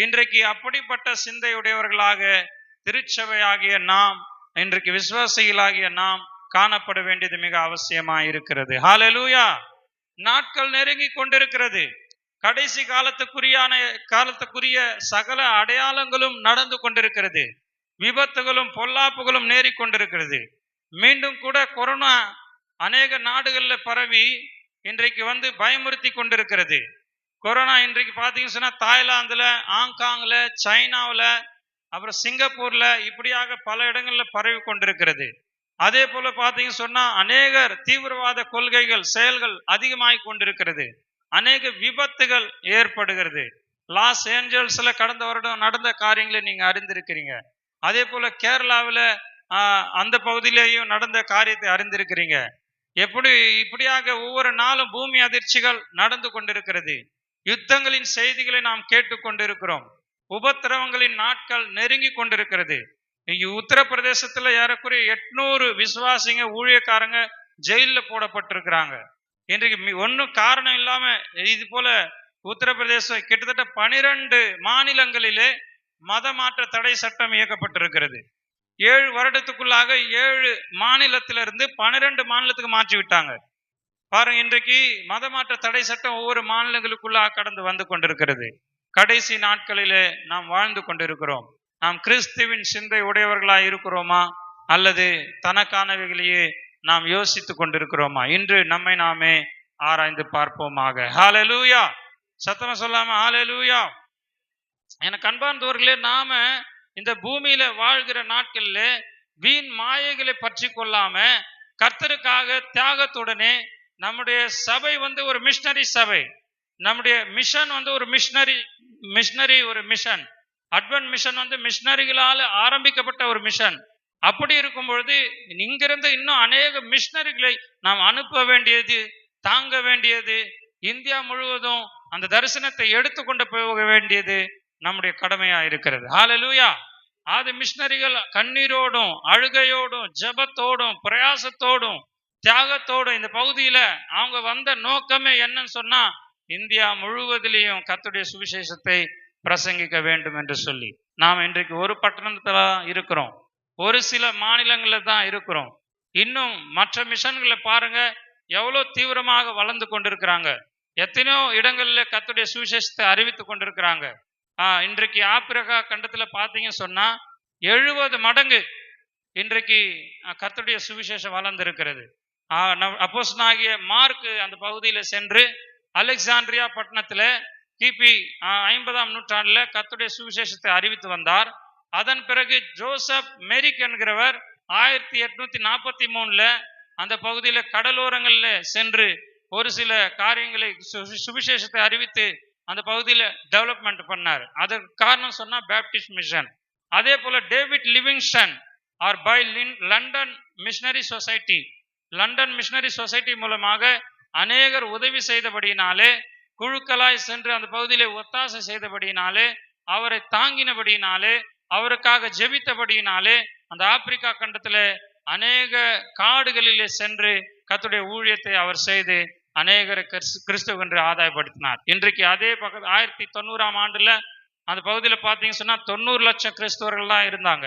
A: இன்றைக்கு அப்படிப்பட்ட சிந்தையுடையவர்களாக திருச்சபையாகிய நாம், இன்றைக்கு விசுவாசிகளாகிய நாம் காணப்பட வேண்டியது மிக அவசியமாக இருக்கிறது. ஹல்லேலூயா. நாட்கள் நெருங்கி கொண்டிருக்கிறது. கடைசி காலத்துக்குரிய சகல அடையாளங்களும் நடந்து கொண்டிருக்கிறது. விபத்துகளும் பொல்லாப்புகளும் நேரி கொண்டிருக்கிறது. மீண்டும் கூட கொரோனா அநேக நாடுகள்ல பரவி இன்றைக்கு பயமுறுத்தி கொண்டிருக்கிறது. கொரோனா இன்றைக்கு பார்த்தீங்கன்னு சொன்னா தாய்லாந்துல, ஹாங்காங்ல, சைனாவில், அப்புறம் சிங்கப்பூர்ல, இப்படியாக பல இடங்கள்ல பரவி கொண்டிருக்கிறது. அதே போல பார்த்தீங்கன்னு சொன்னா அநேகர் தீவிரவாத கொள்கைகள் செயல்கள் அதிகமாகிக் கொண்டிருக்கிறது. அநேக விபத்துகள் ஏற்படுகிறது. லாஸ் ஏஞ்சல்ஸ்ல கடந்த வருடம் நடந்த காரியங்களை நீங்க அறிந்திருக்கிறீங்க. அதே போல கேரளாவில் அந்த பகுதியிலேயும் நடந்த காரியத்தை அறிந்திருக்கிறீங்க. இப்படியாக ஒவ்வொரு நாளும் பூமி அதிர்ச்சிகள் நடந்து கொண்டிருக்கிறது. யுத்தங்களின் செய்திகளை நாம் கேட்டுக்கொண்டிருக்கிறோம். உபத்திரவங்களின் நாட்கள் நெருங்கி கொண்டிருக்கிறது. இங்க உத்தரப்பிரதேசத்துல ஏறக்குறைய 800 விசுவாசிங்க ஊழியக்காரங்க ஜெயில போடப்பட்டிருக்கிறாங்க. இன்றைக்கு ஒன்னும் காரணம் இல்லாம இது போல உத்தரப்பிரதேசம் கிட்டத்தட்ட 12 மாநிலங்களிலே மத மாற்ற தடை சட்டம் இயக்கப்பட்டிருக்கிறது. 7 வருடத்துக்குள்ளாக 7 மாநிலத்திலிருந்து 12 மாநிலத்துக்கு மாற்றி விட்டாங்க. பாருங்க, இன்றைக்கு மத மாற்ற தடை சட்டம் ஒவ்வொரு மாநிலங்களுக்குள்ளாக கடந்து வந்து கொண்டிருக்கிறது. கடைசி நாட்களிலே நாம் வாழ்ந்து கொண்டிருக்கிறோம். நாம் கிறிஸ்துவின் சிந்தை உடையவர்களாய் இருக்கிறோமா, அல்லது தனக்கானவைகளையே நாம் யோசித்துக் கொண்டிருக்கிறோமா? இன்று நம்மை நாமே ஆராய்ந்து பார்ப்போமாக. ஹalleluya. சத்தமா சொல்லாம ஹalleluya. எனக்கு அன்பார்ந்தவர்களே, நாம இந்த பூமியில வாழ்கிற நாட்கள்ல வீண் மாயைகளை பற்றி கொள்ளாம கர்த்தருக்காக தியாகத்துடனே நம்முடைய சபை ஒரு மிஷனரி சபை. நம்முடைய மிஷன் ஒரு மிஷனரி ஒரு மிஷன். அட்வென்ட் மிஷன் மிஷனரிகளால் ஆரம்பிக்கப்பட்ட ஒரு மிஷன். அப்படி இருக்கும் பொழுது இங்கிருந்து இன்னும் அநேக மிஷனரிகளை நாம் அனுப்ப வேண்டியது, தாங்க வேண்டியது, இந்தியா முழுவதும் அந்த தரிசனத்தை எடுத்துக்கொண்டு போக வேண்டியது நம்முடைய கடமையா இருக்கிறது. ஹalleluya. அது மிஷனரிகள் கண்ணீரோடும் அழுகையோடும் ஜெபத்தோடும் பிரயாசத்தோடும் தியாகத்தோடும் இந்த பகுதியில அவங்க வந்த நோக்கமே என்னன்னு சொன்னா, இந்தியா முழுவதிலையும் கர்த்தருடைய சுவிசேஷத்தை பிரசங்கிக்க வேண்டும் என்று சொல்லி. நாம் இன்றைக்கு ஒரு பட்டணத்துல இருக்கிறோம், ஒரு சில மாநிலங்கள்ல தான் இருக்கிறோம். இன்னும் மற்ற மிஷன்களை பாருங்க, எவ்வளவு தீவிரமாக வளர்ந்து கொண்டிருக்கிறாங்க. எத்தனையோ இடங்கள்ல கர்த்தருடைய சுவிசேஷத்தை அறிவித்து கொண்டிருக்கிறாங்க. இன்றைக்கு ஆப்பிரிக்கா கண்டத்துல பாத்தீங்க சொன்னா 70 மடங்கு இன்றைக்கு கர்த்தருடைய சுவிசேஷம் வளர்ந்திருக்கிறது. அப்போஸ்தலனாகிய மார்க் அந்த பகுதியில சென்று அலெக்சாண்ட்ரியா பட்டணத்துல கிபி 50ஆம் நூற்றாண்டுல கர்த்தருடைய சுவிசேஷத்தை அறிவித்து வந்தார். அதன் பிறகு ஜோசப் மெரிக் என்கிறவர் 1843 அந்த பகுதியில கடலோரங்கள்ல சென்று ஒரு சில காரியங்களை சுவிசேஷத்தை அறிவித்து அந்த பகுதியில டெவலப்மெண்ட் பண்ணார். அதற்கு காரணம் சொன்னா பேப்டிஸ்ட் மிஷன். அதே போல David Livingstone or by London missionary society, London missionary society மூலமாக அநேகர் உதவி செய்தபடியினாலே, குழுக்களாய் சென்று அந்த பகுதியிலே ஒத்தாசை செய்தபடியினாலே, அவரை தாங்கினபடியினாலே, அவருக்காக ஜெபித்தபடியினாலே அந்த ஆப்பிரிக்கா கண்டத்துல அநேக காடுகளிலே சென்று கர்த்தருடைய ஊழியத்தை அவர் செய்து அநேகரை கிறிஸ்துவென்று ஆதாயப்படுத்தினார். இன்றைக்கு அதே பக்கத்து 1990ஆம் ஆண்டுல அந்த பகுதியில பாத்தீங்க சொன்னா 90 லட்சம் கிறிஸ்தவர்கள் தான் இருந்தாங்க.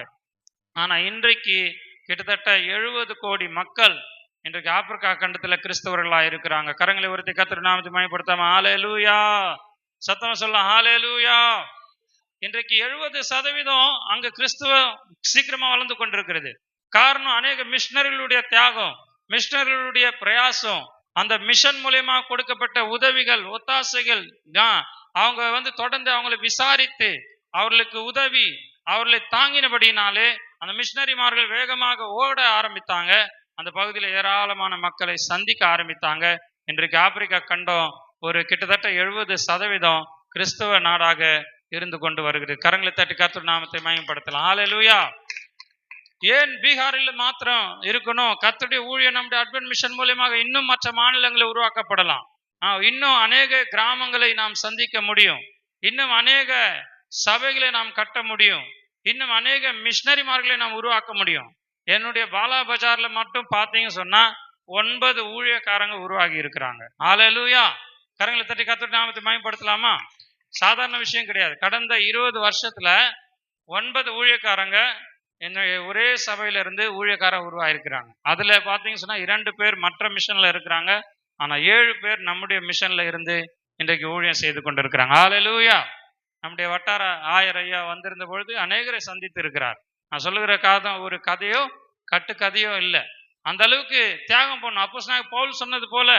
A: ஆனா இன்றைக்கு கிட்டத்தட்ட 70 கோடி மக்கள் இன்றைக்கு ஆப்பிரிக்கா கண்டத்துல கிறிஸ்தவர்களா இருக்கிறாங்க. கரங்களை உயர்த்தி கர்த்தர் நாமத்தை மகிமைப்படுத்தாம ஹalleluya. சத்தமா சொல்ல ஹalleluya. இன்றைக்கு 70% அங்க கிறிஸ்துவம் சீக்கிரமா வளர்ந்து கொண்டிருக்கிறது. காரணம் அநேக மிஷனரிகளுடைய தியாகம், மிஷனரிகளுடைய பிரயாசம், அந்த மிஷன் மூலமா கொடுக்கப்பட்ட உதவிகள், ஒத்தாசைகள். அவங்க தொடர்ந்து அவங்களை விசாரித்து அவர்களுக்கு உதவி, அவர்களை தாங்கினபடினாலே அந்த மிஷனரிமார்கள் வேகமாக ஓட ஆரம்பித்தாங்க. அந்த பகுதியில் ஏராளமான மக்களை சந்திக்க ஆரம்பித்தாங்க. இன்றைக்கு ஆப்பிரிக்கா கண்டம் ஒரு கிட்டத்தட்ட 70% கிறிஸ்தவ நாடாக இருந்து கொண்டு வருகிறது. கரங்களை தட்டி கர்த்தர் நாமத்தை மகிமைப்படுத்தலாம். ஹalleluya. ஏன் பீகாரில் மாத்திரம் இருக்கணும்? கர்த்தருடைய ஊழியம் நம்முடைய அட்வென்ட் மிஷன் மூலமாக இன்னும் மற்ற மாநிலங்களில் உருவாக்கப்படலாம். இன்னும் அநேக கிராமங்களை நாம் சந்திக்க முடியும். இன்னும் அநேக சபைகளை நாம் கட்ட முடியும். இன்னும் அநேக மிஷனரிமார்களை நாம் உருவாக்க முடியும். என்னுடைய பாலா பஜார்ல மட்டும் பாத்தீங்க சொன்னா 9 ஊழியக்காரங்க உருவாகி இருக்கிறாங்க. ஹalleluya. கரங்களை தட்டி கர்த்தருடைய நாமத்தை மகிமைப்படுத்தலாமா? சாதாரண விஷயம் கிடையாது. கடந்த 20 வருஷத்துல 9 ஊழியக்காரங்க என்னுடைய ஒரே சபையில இருந்து ஊழியக்காரர் உருவாயிருக்கிறாங்க. அதுல பாத்தீங்க சொன்னா 2 பேர் மற்ற மிஷன்ல இருக்கிறாங்க. ஆனா 7 பேர் நம்முடைய மிஷன்ல இருந்து இன்றைக்கு ஊழியம் செய்து கொண்டிருக்கிறாங்க. ஹalleluya. நம்முடைய வட்டார ஆயர் ஐயா வந்திருந்த பொழுது அநேகரை சந்தித்து இருக்கிறார். நான் சொல்லுகிற ஒரு கதையோ கட்டுக்கதையோ இல்லை. அந்த அளவுக்கு தியாகம் பண்ணும். அப்போஸ்தலனாகிய பவுல் சொன்னது போல,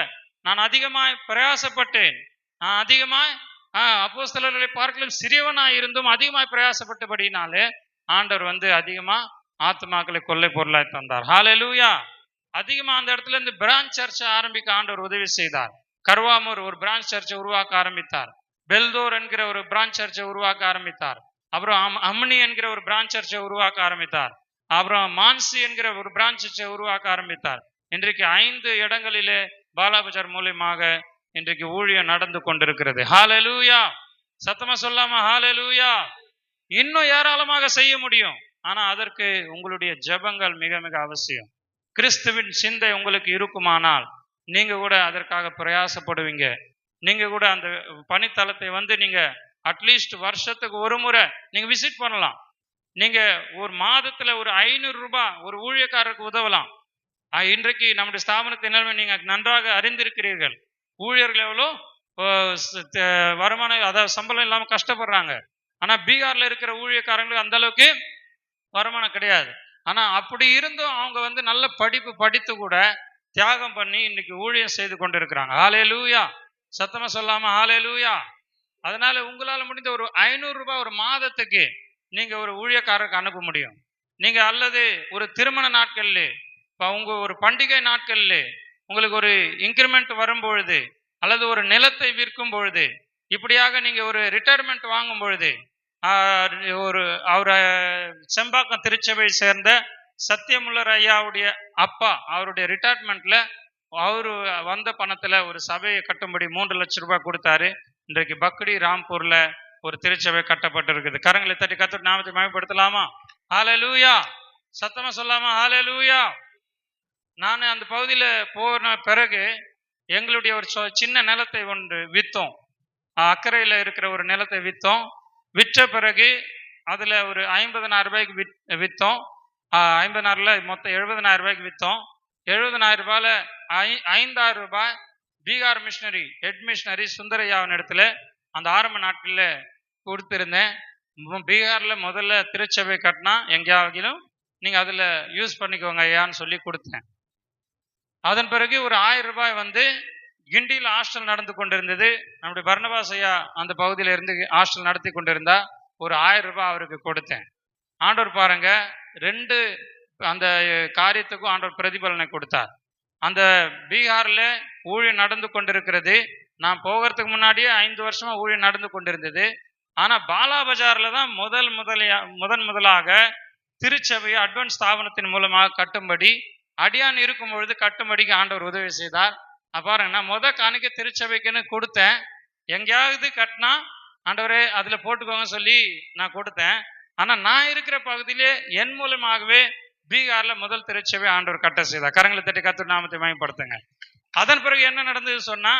A: நான் அதிகமாய் பிரயாசப்பட்டேன், நான் அதிகமாய் அப்போஸ்தலர்களை பார்க்கலும் சிறியவனாய் இருந்தும் அதிகமாய் பிரயாசப்பட்டபடினாலே ஆண்டவர் அதிகமா ஆத்மாக்களை கொள்ளை பொருளாய் தந்தார். ஹalleluya. அதிகமா அந்த இடத்துல இருந்து பிரான்ச் சர்ச்சை ஆரம்பிக்க ஆண்டவர் உதவி செய்தார். கர்வாமூர் ஒரு பிரான்ச் சர்ச்சை உருவாக்க ஆரம்பித்தார். பெல்தோர் என்கிற ஒரு பிரான்ச் சர்ச்சை உருவாக்க ஆரம்பித்தார். அப்புறம் அம்னி என்கிற ஒரு பிரான்ச் சர்ச்சை உருவாக்க ஆரம்பித்தார். அப்புறம் மான்சி என்கிற ஒரு பிரான்ச் சர்ச்சை உருவாக்க ஆரம்பித்தார். இன்றைக்கு 5 இடங்களிலே பாலாபஜார் மூலமாக இன்றைக்கு ஊழியம் நடந்து கொண்டிருக்கிறது. ஹalleluya. சத்தமா சொல்லாம ஹalleluya. இன்னும் ஏராளமாக செய்ய முடியும். ஆனா அதற்கு உங்களுடைய ஜெபங்கள் மிக மிக அவசியம். கிறிஸ்துவின் சிந்தை உங்களுக்கு இருக்குமானால் நீங்க கூட அதற்காக பிரயாசப்படுவீங்க. நீங்க கூட அந்த பணித்தளத்தை நீங்க அட்லீஸ்ட் வருஷத்துக்கு ஒரு முறை நீங்க விசிட் பண்ணலாம். நீங்க ஒரு மாதத்துல ஒரு 500 ரூபாய் ஒரு ஊழியக்காரருக்கு உதவலாம். இன்றைக்கு நம்முடைய ஸ்தாபனத்தின் நிலைமை நீங்க நன்றாக அறிந்திருக்கிறீர்கள். ஊழியர்கள் எவ்வளோ வருமானம், அதாவது சம்பளம் இல்லாம கஷ்டப்படுறாங்க. ஆனா பீகார்ல இருக்கிற ஊழியக்காரங்களுக்கு அந்த அளவுக்கு வருமானம் கிடையாது. ஆனா அப்படி இருந்தும் அவங்க வந்து நல்ல படிப்பு படித்து கூட தியாகம் பண்ணி இன்னைக்கு ஊழியம் செய்து கொண்டிருக்கிறாங்க. ஹalleluya. சத்தமா சொல்லாம ஹalleluya. அதனால உங்களால முடிந்த ஒரு 500 ரூபாய் ஒரு மாதத்துக்கு நீங்க ஒரு ஊழியக்காரருக்கு அனுப்ப முடியும். நீங்க அல்லது ஒரு திருமண நாட்கள்ல, உங்க ஒரு பண்டிகை நாட்கள்ல உங்களுக்கு ஒரு இன்கிரிமெண்ட் வரும் பொழுது, அல்லது ஒரு நிலத்தை விற்கும் பொழுது, இப்படியாக நீங்க ஒரு ரிட்டையர்மெண்ட் வாங்கும் பொழுது, ஒரு அவர செம்பாக்கம் திருச்சபை சேர்ந்த சத்தியமுள்ளர் ஐயாவுடைய அப்பா அவருடைய ரிட்டையர்மெண்ட்ல அவரு வந்த பணத்துல ஒரு சபையை கட்டும்படி 3 லட்சம் ரூபாய் கொடுத்தாரு. இன்றைக்கு பக்டி ராம்பூர்ல ஒரு திருச்சபை கட்டப்பட்டிருக்குது. கரங்களை தட்டி கர்த்தருடைய நாமத்தை மகிமைப்படுத்தலாமா? ஹalleluya. சத்தமா சொல்லாமா? ஹalleluya. நான் அந்த பகுதியில போன பிறகு எங்களுடைய ஒரு சின்ன நிலத்தை ஒன்று வித்தோம். அக்கறையில இருக்கிற ஒரு நிலத்தை வித்தோம். விற்ற பிறகு அதுல ஒரு 50,000 ரூபாய்க்கு வித்தோம். 50,000 மொத்தம் 70,000 ரூபாய்க்கு வித்தோம். 70,000 ரூபாயில 5,000 ரூபாய் பீகார் மிஷனரி ஹெட் மிஷனரி சுந்தரையாவின் இடத்துல அந்த ஆரம்ப நாட்கள்ல கொடுத்திருந்தேன். பீகார்ல முதல்ல திருச்சபை கட்டினா எங்கேயாவது நீங்க அதுல யூஸ் பண்ணிக்கோங்க ஐயான்னு சொல்லி கொடுத்தேன். அதன் பிறகு ஒரு 1000 ரூபாய் வந்து கிண்டியில் ஹாஸ்டல் நடந்து கொண்டிருந்தது. நம்முடைய பர்னபாஸ் ஐயா அந்த பகுதியில இருந்து ஹாஸ்டல் நடத்தி கொண்டிருந்தா ஒரு 1000 ரூபாய் அவருக்கு கொடுத்தேன். ஆண்டவர் பாருங்க, 2 அந்த காரியத்துக்கும் ஆண்டவர் பிரதிபலனை கொடுத்தார். அந்த பீகார்ல ஊழியம் நடந்து கொண்டிருக்கிறது. நான் போகிறதுக்கு முன்னாடியே 5 வருஷமா ஊழியம் நடந்து கொண்டிருந்தது. ஆனா பாலா பஜார்ல தான் முதலாக திருச்சபையை அட்வான்ஸ் ஸ்தாபனத்தின் மூலமாக கட்டும்படி அடியான் இருக்கும் பொழுது கட்டும்படிக்கு ஆண்டவர் உதவி செய்தார். பாருங்க, நான் காணிக்க திருச்சபைக்குன்னு கொடுத்தேன். எங்கேயாவது கட்டினா ஆண்டவரே அதுல போட்டுக்கோங்க சொல்லி நான் கொடுத்தேன். ஆனா நான் இருக்கிற பகுதியிலே என் மூலமாகவே பீகார்ல முதல் திருச்சபை ஆண்டவர் கட்ட செய்தார். கரங்களை தட்டி கர்த்தருடைய நாமத்தை மகிமைப்படுத்துங்க. அதன் பிறகு என்ன நடந்தது சொன்னா,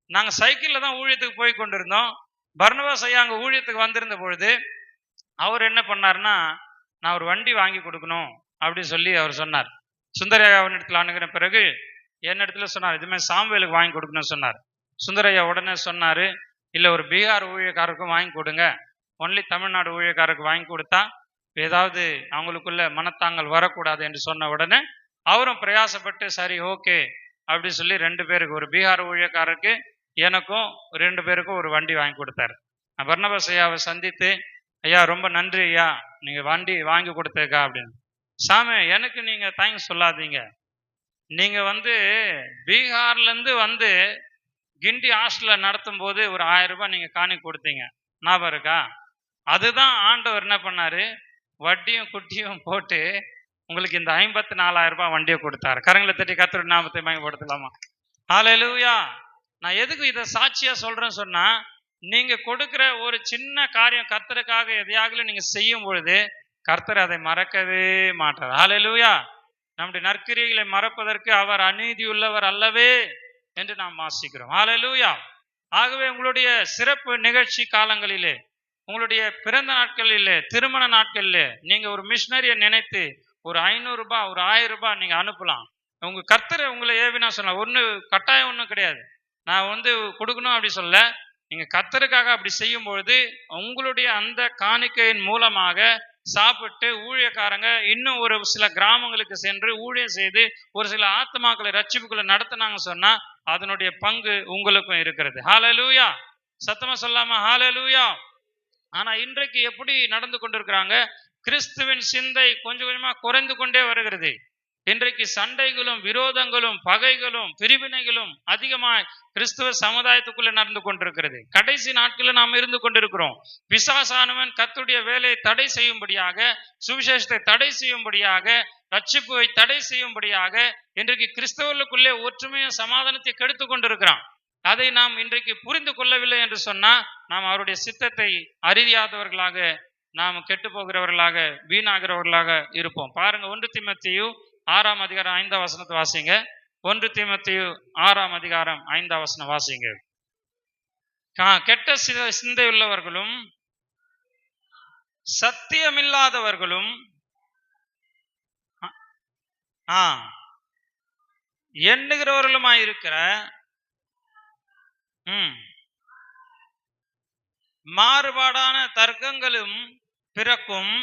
A: நாங்க சைக்கிள்ல தான் ஊழியத்துக்கு போய் கொண்டிருந்தோம். பர்னபாஸ் ஐயா அங்க ஊழியத்துக்கு வந்திருந்த பொழுது அவர் என்ன பண்ணாருன்னா, நான் ஒரு வண்டி வாங்கி கொடுக்கணும் அப்படின்னு சொல்லி அவர் சொன்னார். சுந்தரையாவின் இடத்துல அணுகிற பிறகு என்னிடத்துல சொன்னார், இதுமே சாமுவேலுக்கு வாங்கி கொடுக்கணும்னு சொன்னார். சுந்தரையா உடனே சொன்னாரு, இல்ல ஒரு பீகார் ஊழியக்காரருக்கும் வாங்கி கொடுங்க, ஒன்லி தமிழ்நாடு ஊழியக்காரருக்கு வாங்கி கொடுத்தா ஏதாவது அவங்களுக்குள்ள மனத்தாங்கல் வரக்கூடாது என்று சொன்ன உடனே அவரும் பிரயாசப்பட்டு சரி ஓகே அப்படி சொல்லி 2 பேருக்கு, ஒரு பீகார் ஊழியக்காரருக்கு எனக்கும் 2 பேருக்கும் ஒரு வண்டி வாங்கி கொடுத்தாரு. பர்னபாஸ் ஐயாவை சந்தித்து, ஐயா ரொம்ப நன்றி ஐயா, நீங்க வண்டி வாங்கி கொடுத்தேக்கா அப்படின்னு. சாமி, எனக்கு நீங்க தேங்க்ஸ் சொல்லாதீங்க. நீங்க வந்து பீகார்ல இருந்து வந்து கிண்டி ஹாஸ்டல்ல நடத்தும் போது ஒரு 1000 ரூபாய் நீங்க காணி கொடுத்தீங்க, ஞாபகம் இருக்கா? அதுதான் ஆண்டவர் என்ன பண்ணாரு, வட்டியும் குட்டியும் போட்டு உங்களுக்கு இந்த 54,000 ரூபாய் வண்டியை கொடுத்தாரு. கரங்களை தட்டி கர்த்தருடைய நாமத்தை மகிமைப்படுத்தலாமா? ஹalleluya. நான் எதுக்கு இதை சாட்சியா சொல்றேன்னு சொன்னா, நீங்க கொடுக்கிற ஒரு சின்ன காரியம் கர்த்தருக்காக எதையாகலும் நீங்க செய்யும் பொழுது கர்த்தர் அதை மறக்கவே மாட்டார். ஹalleluya. நம்முடைய நற்கிரியைகளை மறப்பதற்கு அவர் அநீதியுள்ளவர் அல்லவே என்று நாம் வாசிக்கிறோம். ஹalleluya. ஆகவே உங்களுடைய சிறப்பு நிகழ்ச்சி காலங்களிலே, உங்களுடைய பிறந்த நாட்களிலே, திருமண நாட்களிலே நீங்க ஒரு மிஷனரியை நினைத்து ஒரு 500 ரூபாய் ஒரு 1000 ரூபாய் நீங்க அனுப்பலாம். உங்க கர்த்தரை உங்களை ஏவினா சொல்லலாம். ஒண்ணு கட்டாயம் ஒன்றும் கிடையாது. நான் வந்து கொடுக்கணும் அப்படி சொல்ல, நீங்க கர்த்தருக்காக அப்படி செய்யும் பொழுது உங்களுடைய அந்த காணிக்கையின் மூலமாக சாப்பிட்டு ஊழியக்காரங்க இன்னும் ஒரு சில கிராமங்களுக்கு சென்று ஊழியம் செய்து ஒரு சில ஆத்மாக்களை ரட்சிப்புக்குள்ள நடத்தினாங்க சொன்னா அதனுடைய பங்கு உங்களுக்கும் இருக்கிறது. ஹalleluya. சத்தமா சொல்லாமா? ஹalleluya. ஆனா இன்றைக்கு எப்படி நடந்து கொண்டிருக்கிறாங்க? கிறிஸ்துவின் சிந்தை கொஞ்சம் கொஞ்சமா குறைந்து கொண்டே வருகிறது. இன்றைக்கு சண்டைகளும் விரோதங்களும் பகைகளும் பிரிவினைகளும் அதிகமாய் கிறிஸ்துவ சமுதாயத்துக்குள்ள நடந்து கொண்டிருக்கிறது. கடைசி நாட்களில் நாம் இருந்து கொண்டிருக்கிறோம். பிசாசானவன் கர்த்தருடைய வேலையை தடை செய்யும்படியாக, சுவிசேஷத்தை தடை செய்யும்படியாக, ரட்சிப்பை தடை செய்யும்படியாக இன்றைக்கு கிறிஸ்தவர்களுக்குள்ளே ஒற்றுமையும் சமாதானத்தை கெடுத்து கொண்டிருக்கிறான். அதை நாம் இன்றைக்கு புரிந்து கொள்ளவில்லை என்று சொன்னா நாம் அவருடைய சித்தத்தை அறியாதவர்களாக, நாம் கெட்டு போகிறவர்களாக, வீணாகிறவர்களாக இருப்போம். பாருங்க, 1 தீமோத்தேயு 6ஆம் அதிகாரம் 5ஆம் வசனத்தை வாசிங்க. 1 தீமோத்தேயு 6ஆம் அதிகாரம் 5ஆம் வசனம் வாசிங்க. கெட்ட சிந்தை உள்ளவர்களும் சத்தியமில்லாதவர்களும் எண்ணுகிறவர்களுமாயிருக்கிற மாறுபாடான தர்க்கங்களும் பிறக்கும்,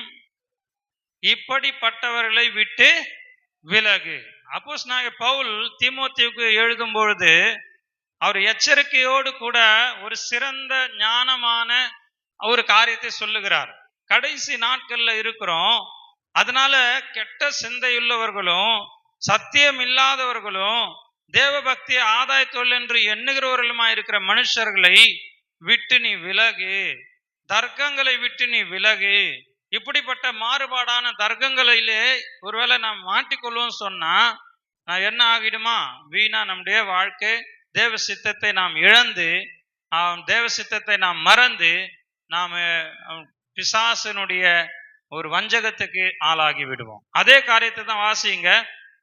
A: இப்படிப்பட்டவர்களை விட்டு விலகு. அப்போஸ்தலனாகிய பவுல் தீமோத்தேயுவுக்கு எழுதும் பொழுது அவர் எச்சரிக்கையோடு கூட ஒரு சிறந்த ஞானமான ஒரு காரியத்தை சொல்லுகிறார். கடைசி நாட்கள்ல இருக்கிறோம். அதனால கெட்ட சிந்தையுள்ளவர்களும் சத்தியம் இல்லாதவர்களும் தேவ பக்தியை ஆதாய தொழில் என்று எண்ணுகிறவர்களுமா இருக்கிற மனுஷர்களை விட்டு நீ விலகு, தர்க்கங்களை விட்டு நீ விலகு. இப்படிப்பட்ட மாறுபாடான தர்க்கங்களிலே ஒருவேளை நாம் மாட்டிக்கொள்வோம் சொன்னா என்ன ஆகிடுமா? வீணா நம்முடைய வாழ்க்கை, தேவ சித்தத்தை நாம் இழந்து, தேவ சித்தத்தை நாம் மறந்து, நாம் பிசாசனுடைய ஒரு வஞ்சகத்துக்கு ஆளாகி விடுவோம். அதே காரியத்தை தான் வாசிங்க.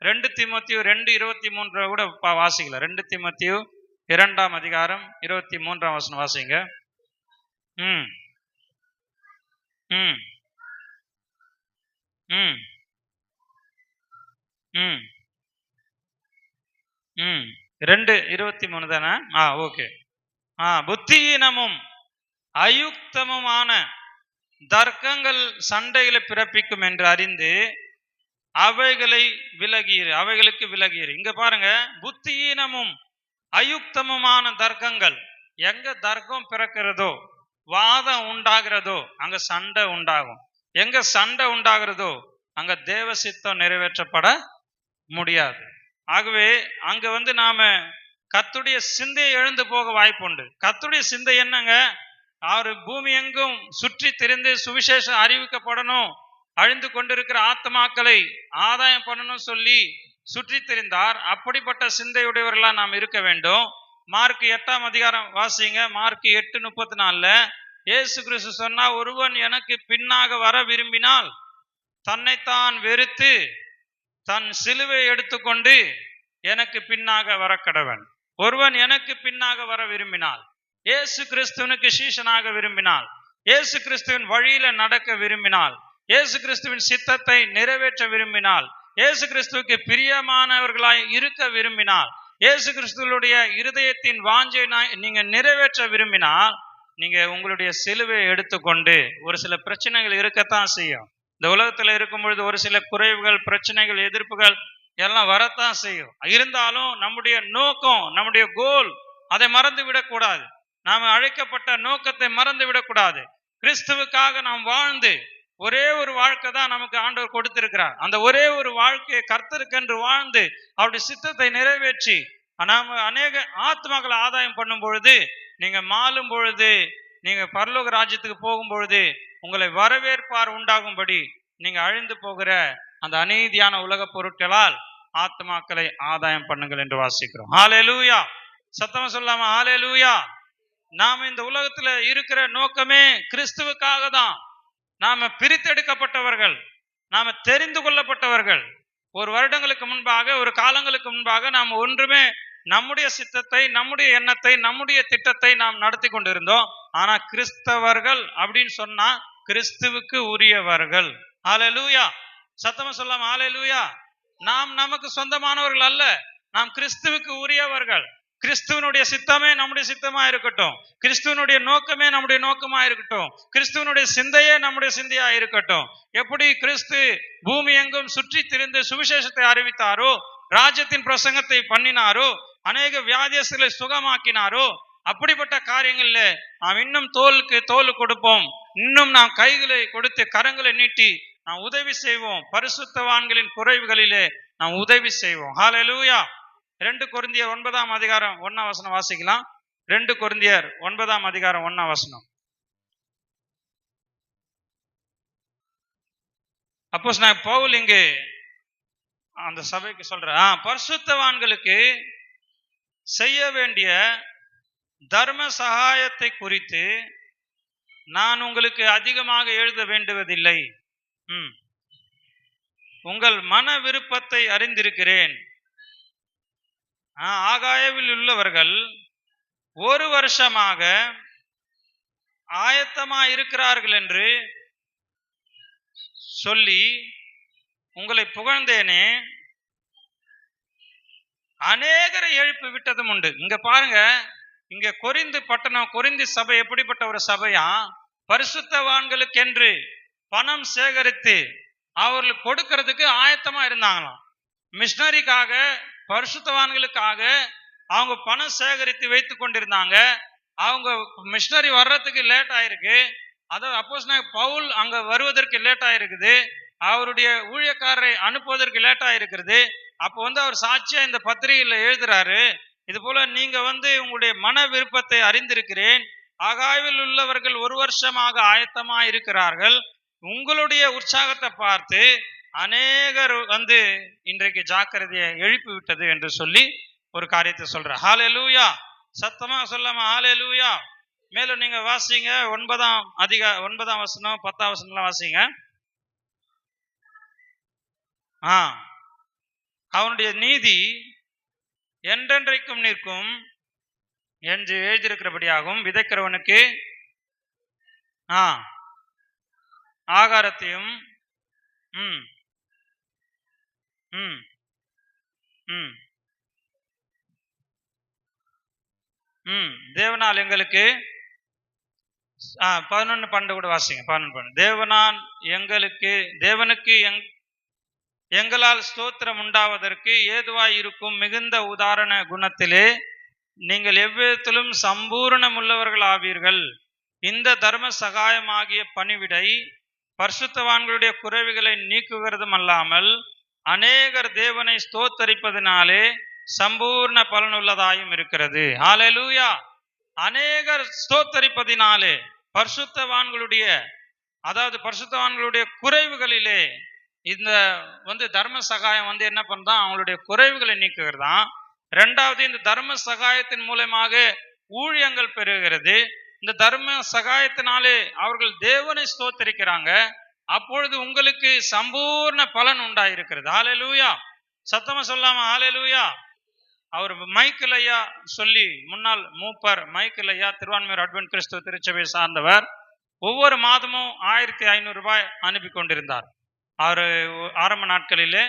A: 2 தீமோத்தேயு 2:23 கூட வாசிக்கல. 2 தீமோத்தேயு 2ஆம் அதிகாரம் 23ஆம் வசனம் வாசிங்க. ம் ம் ம் ம் ம் 2:23 தானே? ஓகே. புத்தியீனமும் அயுக்தமுமான தர்க்கங்கள் சண்டைகளை பிறப்பிக்கும் என்று அறிந்து அவைகளுக்கு விலகியிரு. இங்க பாருங்க, புத்தியீனமும் அயுக்தமுமான தர்க்கங்கள். எங்க தர்க்கம் பிறக்கிறதோ, வாதம் உண்டாகிறதோ, அங்க சண்டை உண்டாகும். எங்க சண்டை உண்டாகிறதோ அங்க தேவ சித்தம் நிறைவேற்றப்பட முடியாது. ஆகவே அங்க நாம கர்த்தருடைய சிந்தையை எழுந்து போக வாய்ப்புண்டு. கர்த்தருடைய சிந்தை என்னங்க? அவர் பூமி எங்கும் சுற்றி திரிந்து சுவிசேஷம் அறிவிக்கப்படணும், அழிந்து கொண்டிருக்கிற ஆத்மாக்களை ஆதாயம் பண்ணணும் சொல்லி சுற்றி திரிந்தார். அப்படிப்பட்ட சிந்தையுடையவர்களா நாம் இருக்க வேண்டும். மார்க் 8ஆம் அதிகாரம் வாசிங்க. மார்க் 8:34 இயேசு கிறிஸ்து சொன்னா, ஒருவன் எனக்கு பின்னாக வர விரும்பினால் தன்னைத்தான் வெறுத்து தன் சிலுவை எடுத்துக்கொண்டு எனக்கு பின்னாக வர கடவன். ஒருவன் எனக்கு பின்னாக வர விரும்பினால், இயேசு கிறிஸ்துவனுக்கு சீஷனாக விரும்பினால், இயேசு கிறிஸ்துவின் வழியில நடக்க விரும்பினால், இயேசு கிறிஸ்துவின் சித்தத்தை நிறைவேற்ற விரும்பினால், இயேசு கிறிஸ்துவுக்கு பிரியமானவர்களாய் இருக்க விரும்பினால், இயேசு கிறிஸ்துவனுடைய இருதயத்தின் வாஞ்சை நீங்க நிறைவேற்ற விரும்பினால், நீங்க உங்களுடைய சிலுவை எடுத்துக்கொண்டு, ஒரு சில பிரச்சனைகள் இருக்கத்தான் செய்யும். இந்த உலகத்துல இருக்கும் பொழுது ஒரு சில குறைவுகள், பிரச்சனைகள், எதிர்ப்புகள் எல்லாம் வரத்தான் செய்யும். இருந்தாலும் நம்முடைய நோக்கம், நம்முடைய கோல், அதை மறந்து விடக்கூடாது. நாம் அழைக்கப்பட்ட நோக்கத்தை மறந்து விடக்கூடாது. கிறிஸ்துவுக்காக நாம் வாழ்ந்து, ஒரே ஒரு வாழ்க்கை தான் நமக்கு ஆண்டவர் கொடுத்திருக்கிறார். அந்த ஒரே ஒரு வாழ்க்கையை கர்த்தருக்கென்று வாழ்ந்து அவருடைய சித்தத்தை நிறைவேற்றி நாம் அநேக ஆத்மாக்களை ஆதாயம் பண்ணும் பொழுது, நீங்க மாளும் பொழுது, நீங்க பரலோக ராஜ்யத்துக்கு போகும் பொழுது உங்களை வரவேற்பார் உண்டாகும்படி நீங்க அழிந்து போகிற அந்த அநீதியான உலக பொருட்களால் ஆத்மாக்களை ஆதாயம் பண்ணுங்கள் என்று வாசிக்கிறோம். ஹல்லேலூயா! சத்தமா சொல்லாம ஹல்லேலூயா! நாம இந்த உலகத்துல இருக்கிற நோக்கமே கிறிஸ்துவுக்காக தான். நாம பிரித்தெடுக்கப்பட்டவர்கள், நாம தெரிந்து கொள்ளப்பட்டவர்கள். ஒரு வருடங்களுக்கு முன்பாக, ஒரு காலங்களுக்கு முன்பாக நாம் ஒன்றுமே நம்முடைய சித்தத்தை, நம்முடைய எண்ணத்தை, நம்முடைய திட்டத்தை நாம் நடத்தி கொண்டிருந்தோம். ஆனா கிறிஸ்தவர்கள் அப்படின்னு சொன்னா கிறிஸ்துவுக்கு உரியவர்கள். ஹல்லேலூயா! சத்தமா சொல்லாம ஹல்லேலூயா! நாம் நமக்கு சொந்தமானவர்கள் அல்ல, நாம் கிறிஸ்துவுக்கு உரியவர்கள். கிறிஸ்துவனுடைய சித்தமே நம்முடைய சித்தமா இருக்கட்டும், கிறிஸ்துவனுடைய நோக்கமே நம்முடைய நோக்கமா இருக்கட்டும், கிறிஸ்துவனுடைய சிந்தையே நம்முடைய சிந்தையா இருக்கட்டும். எப்படி கிறிஸ்து பூமி எங்கும் சுற்றி திரிந்து சுவிசேஷத்தை அறிவித்தாரோ, ராஜ்யத்தின் பிரசங்கத்தை பண்ணினாரோ, அநேக வியாதியஸ்தர்களை சுகமாக்கினாரோ, அப்படிப்பட்ட காரியங்கள்ல நாம் இன்னும் தோலுக்கு தோல் கொடுப்போம். இன்னும் நாம் கைகளை கொடுத்து கரங்களை நீட்டி நாம் உதவி செய்வோம். பரிசுத்தவான்களின் குறைவுகளிலே நாம் உதவி செய்வோம். ஹல்லேலூயா! 2 கொரிந்தியர் 9ஆம் அதிகாரம் 1ஆம் வசனம் வாசிக்கலாம். 2 கொரிந்தியர் 9ஆம் அதிகாரம் 1ஆம் வசனம். அப்போஸ்தலன் பவுல் இங்கு அந்த சபைக்கு சொல்ற, பரிசுத்தவான்களுக்கு செய்ய வேண்டிய தர்ம சகாயத்தை குறித்து நான் உங்களுக்கு அதிகமாக எழுத வேண்டுவதில்லை. உங்கள் மன விருப்பத்தை அறிந்திருக்கிறேன். ஆகாயவில் உள்ளவர்கள் 1 வருஷமாக ஆயத்தமா இருக்கிறார்கள் என்று சொல்லி உங்களை புகழ்ந்தேனே, அநேகரை எழுப்பி விட்டதும் உண்டு. இங்க பாருங்க, இங்க கொரிந்து பட்டணம், கொரிந்து சபை எப்படிப்பட்ட ஒரு சபையா? பரிசுத்தவான்களுக்கென்று பணம் சேகரித்து அவர்களுக்கு கொடுக்கறதுக்கு ஆயத்தமா இருந்தாங்களாம். மிஷனரிக்காக, பரிசுத்தவான்களுக்காக அவங்க பணம் சேகரித்து வைத்து கொண்டிருந்தாங்க. அவங்க மிஷனரி வர்றதுக்கு லேட் ஆயிருக்கு. அதாவது அப்போஸ்தலனாகிய பவுல் அங்க வருவதற்கு லேட் ஆயிருக்குது. அவருடைய ஊழியக்காரரை அனுப்புவதற்கு லேட் ஆயிருக்கிறது. அப்போ அவர் சாட்சியா இந்த பத்திரிகையில எழுதுறாரு, இது போல நீங்க உங்களுடைய மன விருப்பத்தை அறிந்திருக்கிறேன். ஆகாவில் உள்ளவர்கள் 1 வருஷமாக ஆயத்தமா இருக்கிறார்கள். உங்களுடைய உற்சாகத்தை பார்த்து அநேகர் இன்றைக்கு ஜாக்கிரதையை எழுப்பி விட்டது என்று சொல்லி ஒரு காரியத்தை சொல்ற. ஹல்லேலூயா! சத்தமா சொல்லாம ஹல்லேலூயா! மேலும் நீங்க வாசிங்க 9ஆம் வசனம் 10ஆம் வசனம்லாம் வாசிங்க. அவனுடைய நீதி என்றென்றைக்கும் நிற்கும் என்று எழுதியிருக்கிறபடியாகும். விதைக்கிறவனுக்கு ஆகாரத்தையும் தேவனால் எங்களுக்கு 11:12 கூட வாசிங்க. 11:12 தேவனுக்கு எங்களால் ஸ்தோத்திரம் உண்டாவதற்கு ஏதுவாய் இருக்கும் மிகுந்த உதாரண குணத்திலே நீங்கள் எவ்விதத்திலும் சம்பூர்ணம் உள்ளவர்கள் ஆவீர்கள். இந்த தர்ம சகாயமாகிய பணிவிடை பரிசுத்தவான்களுடைய குறைவுகளை நீக்குகிறதும் அல்லாமல் அநேகர் தேவனை ஸ்தோத்தரிப்பதினாலே சம்பூர்ண பலனுள்ளதாயும் இருக்கிறது. ஹல்லேலூயா! அநேகர் ஸ்தோத்தரிப்பதினாலே பரிசுத்தவான்களுடைய குறைவுகளிலே இந்த தர்ம சகாயம் என்ன பண்றான்? அவங்களுடைய குறைவுகளை நீக்குகிறதான். இரண்டாவது, இந்த தர்ம சகாயத்தின் மூலமாக ஊழியங்கள் பெறுகிறது. இந்த தர்ம சகாயத்தினாலே அவர்கள் தேவனை ஸ்தோத்தரிக்கிறாங்க. அப்பொழுது உங்களுக்கு சம்பூர்ண பலன் உண்டாயிருக்கிறது. ஹல்லேலூயா! சத்தமா சொல்லாம ஹல்லேலூயா! அவர் மைக்கேல் ஐயா சொல்லி, முன்னாள் மூப்பர் மைக்கேல் ஐயா, திருவான்மையூர் அட்வென்ட் கிறிஸ்துவ திருச்சபை சார்ந்தவர், ஒவ்வொரு மாதமும் 1500 ரூபாய் அனுப்பி கொண்டிருந்தார். அவர் ஆரம்ப நாட்களிலே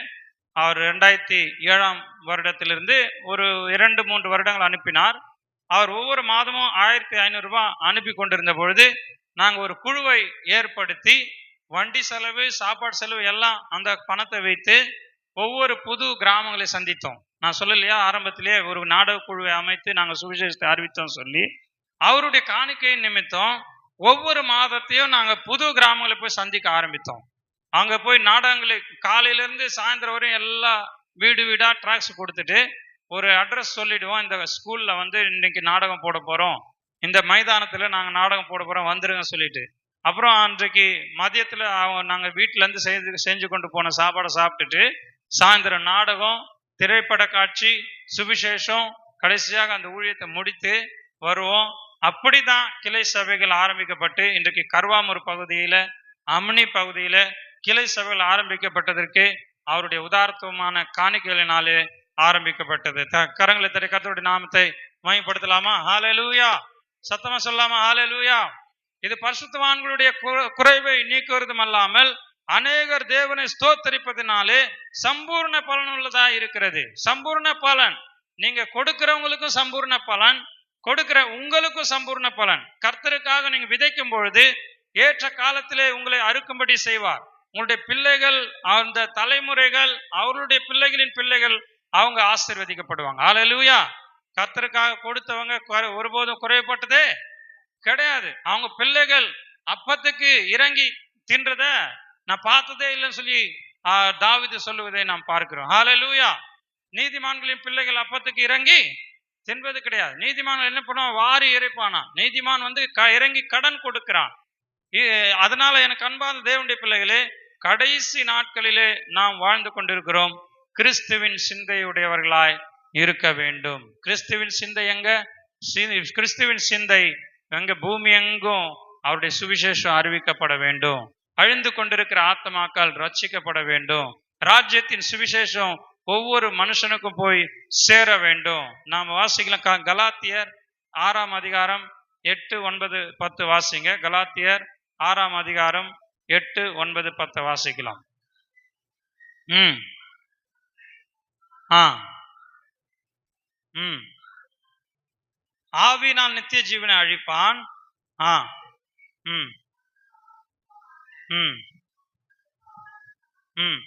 A: அவர் 2007ஆம் வருடத்திலிருந்து ஒரு 2-3 வருடங்கள் அனுப்பினார். அவர் ஒவ்வொரு மாதமும் 1500 ரூபாய் அனுப்பி கொண்டிருந்த பொழுது நாங்கள் ஒரு குழுவை ஏற்படுத்தி வண்டி செலவு, சாப்பாடு செலவு எல்லாம் அந்த பணத்தை வைத்து ஒவ்வொரு புது கிராமங்களை சந்தித்தோம். நான் சொல்லலையா ஆரம்பத்திலேயே ஒரு நாடக குழுவை அமைத்து நாங்கள் சுவிசேஷத்தை அறிவித்தோம் சொல்லி, அவருடைய காணிக்கை நிமித்தம் ஒவ்வொரு மாதத்தையும் நாங்கள் புது கிராமங்களை போய் சந்திக்க ஆரம்பித்தோம். அங்க போய் நாடகங்களை காலையிலேருந்து சாயந்தரம் வரையும் எல்லா வீடு வீடா ட்ராக்ஸ் கொடுத்துட்டு ஒரு அட்ரஸ் சொல்லிடுவோம். இந்த ஸ்கூல்ல இன்னைக்கு நாடகம் போட போறோம், இந்த மைதானத்துல நாங்க நாடகம் போட போறோம், வந்துருங்க சொல்லிட்டு. அப்புறம் அன்றைக்கு மதியத்துல நாங்க வீட்டுல இருந்து செஞ்சு கொண்டு போன சாப்பாடை சாப்பிட்டுட்டு சாயந்தரம் நாடகம், திரைப்பட காட்சி, சுவிசேஷம், கடைசியாக அந்த ஊழியத்தை முடித்து வருவோம். அப்படிதான் கிளை சபைகள் ஆரம்பிக்கப்பட்டு இன்றைக்கு கருவாமூர் பகுதியில, அம்னி பகுதியில கிளை சபைகள் ஆரம்பிக்கப்பட்டதற்கு அவருடைய உதார்த்தமான காணிக்கைகளினாலே ஆரம்பிக்கப்பட்டது. கரங்களை தட்டி கர்த்தருடைய நாமத்தை மகிமைப்படுத்தலாமா? ஹல்லேலூயா! சத்தமா சொல்லாமா ஹல்லேலூயா! இது பரிசுத்தவான்களுடைய குறைவை நீக்குவதும் அல்லாமல் அநேகர் தேவனை ஸ்தோத்தரிப்பதினாலே சம்பூர்ண பலன் உள்ளதா இருக்கிறது. சம்பூர்ண பலன், நீங்க கொடுக்கிறவங்களுக்கும் சம்பூர்ண பலன், கொடுக்கிற உங்களுக்கும் சம்பூர்ண பலன். கர்த்தருக்காக நீங்க விதைக்கும் பொழுது ஏற்ற காலத்திலே உங்களை அறுக்கும்படி செய்வார். உங்களுடைய பிள்ளைகள், அந்த தலைமுறைகள், அவர்களுடைய பிள்ளைகளின் பிள்ளைகள் அவங்க ஆசீர்வதிக்கப்படுவாங்க. ஹல்லேலூயா! கர்த்தருக்காக கொடுத்தவங்க ஒருபோதும் குறைவுபட்டதே கிடையாது. அவங்க பிள்ளைகள் அப்பத்துக்கு இறங்கி தின்றத நான் பார்த்ததே இல்லைன்னு சொல்லி தாவீது சொல்லுவதை நாம் பார்க்கிறோம். ஹல்லேலூயா! நீதிமான்களின் பிள்ளைகள் அப்பத்துக்கு இறங்கி தின்பது கிடையாது. நீதிமான் என்ன பண்ணுவான்? வாரி இறைப்பானா. நீதிமான் இறங்கி கடன் கொடுக்கிறான். அதனால எனக்கு அன்பான தேவனுடைய பிள்ளைகளே, கடைசி நாட்களிலே நாம் வாழ்ந்து கொண்டிருக்கிறோம். கிறிஸ்துவின் சிந்தையுடையவர்களாய் இருக்க வேண்டும். கிறிஸ்துவின் சிந்தை எங்க? கிறிஸ்துவின் சிந்தை எங்க? பூமி எங்கும் அவருடைய சுவிசேஷம் அறிவிக்கப்பட வேண்டும். அழிந்து கொண்டிருக்கிற ஆத்மாக்கள் ரட்சிக்கப்பட வேண்டும். ராஜ்யத்தின் சுவிசேஷம் ஒவ்வொரு மனுஷனுக்கும் போய் சேர வேண்டும். நாம் வாசிக்கலாம். கலாத்தியர் 6ஆம் அதிகாரம் 8, 9, 10 வாசிங்க. கலாத்தியர் 6ஆம் அதிகாரம் 8, 9, 10 வாசிக்கலாம். ஆவியினால் நித்திய ஜீவனை அழிப்பான். ஆ ம் ம் ம்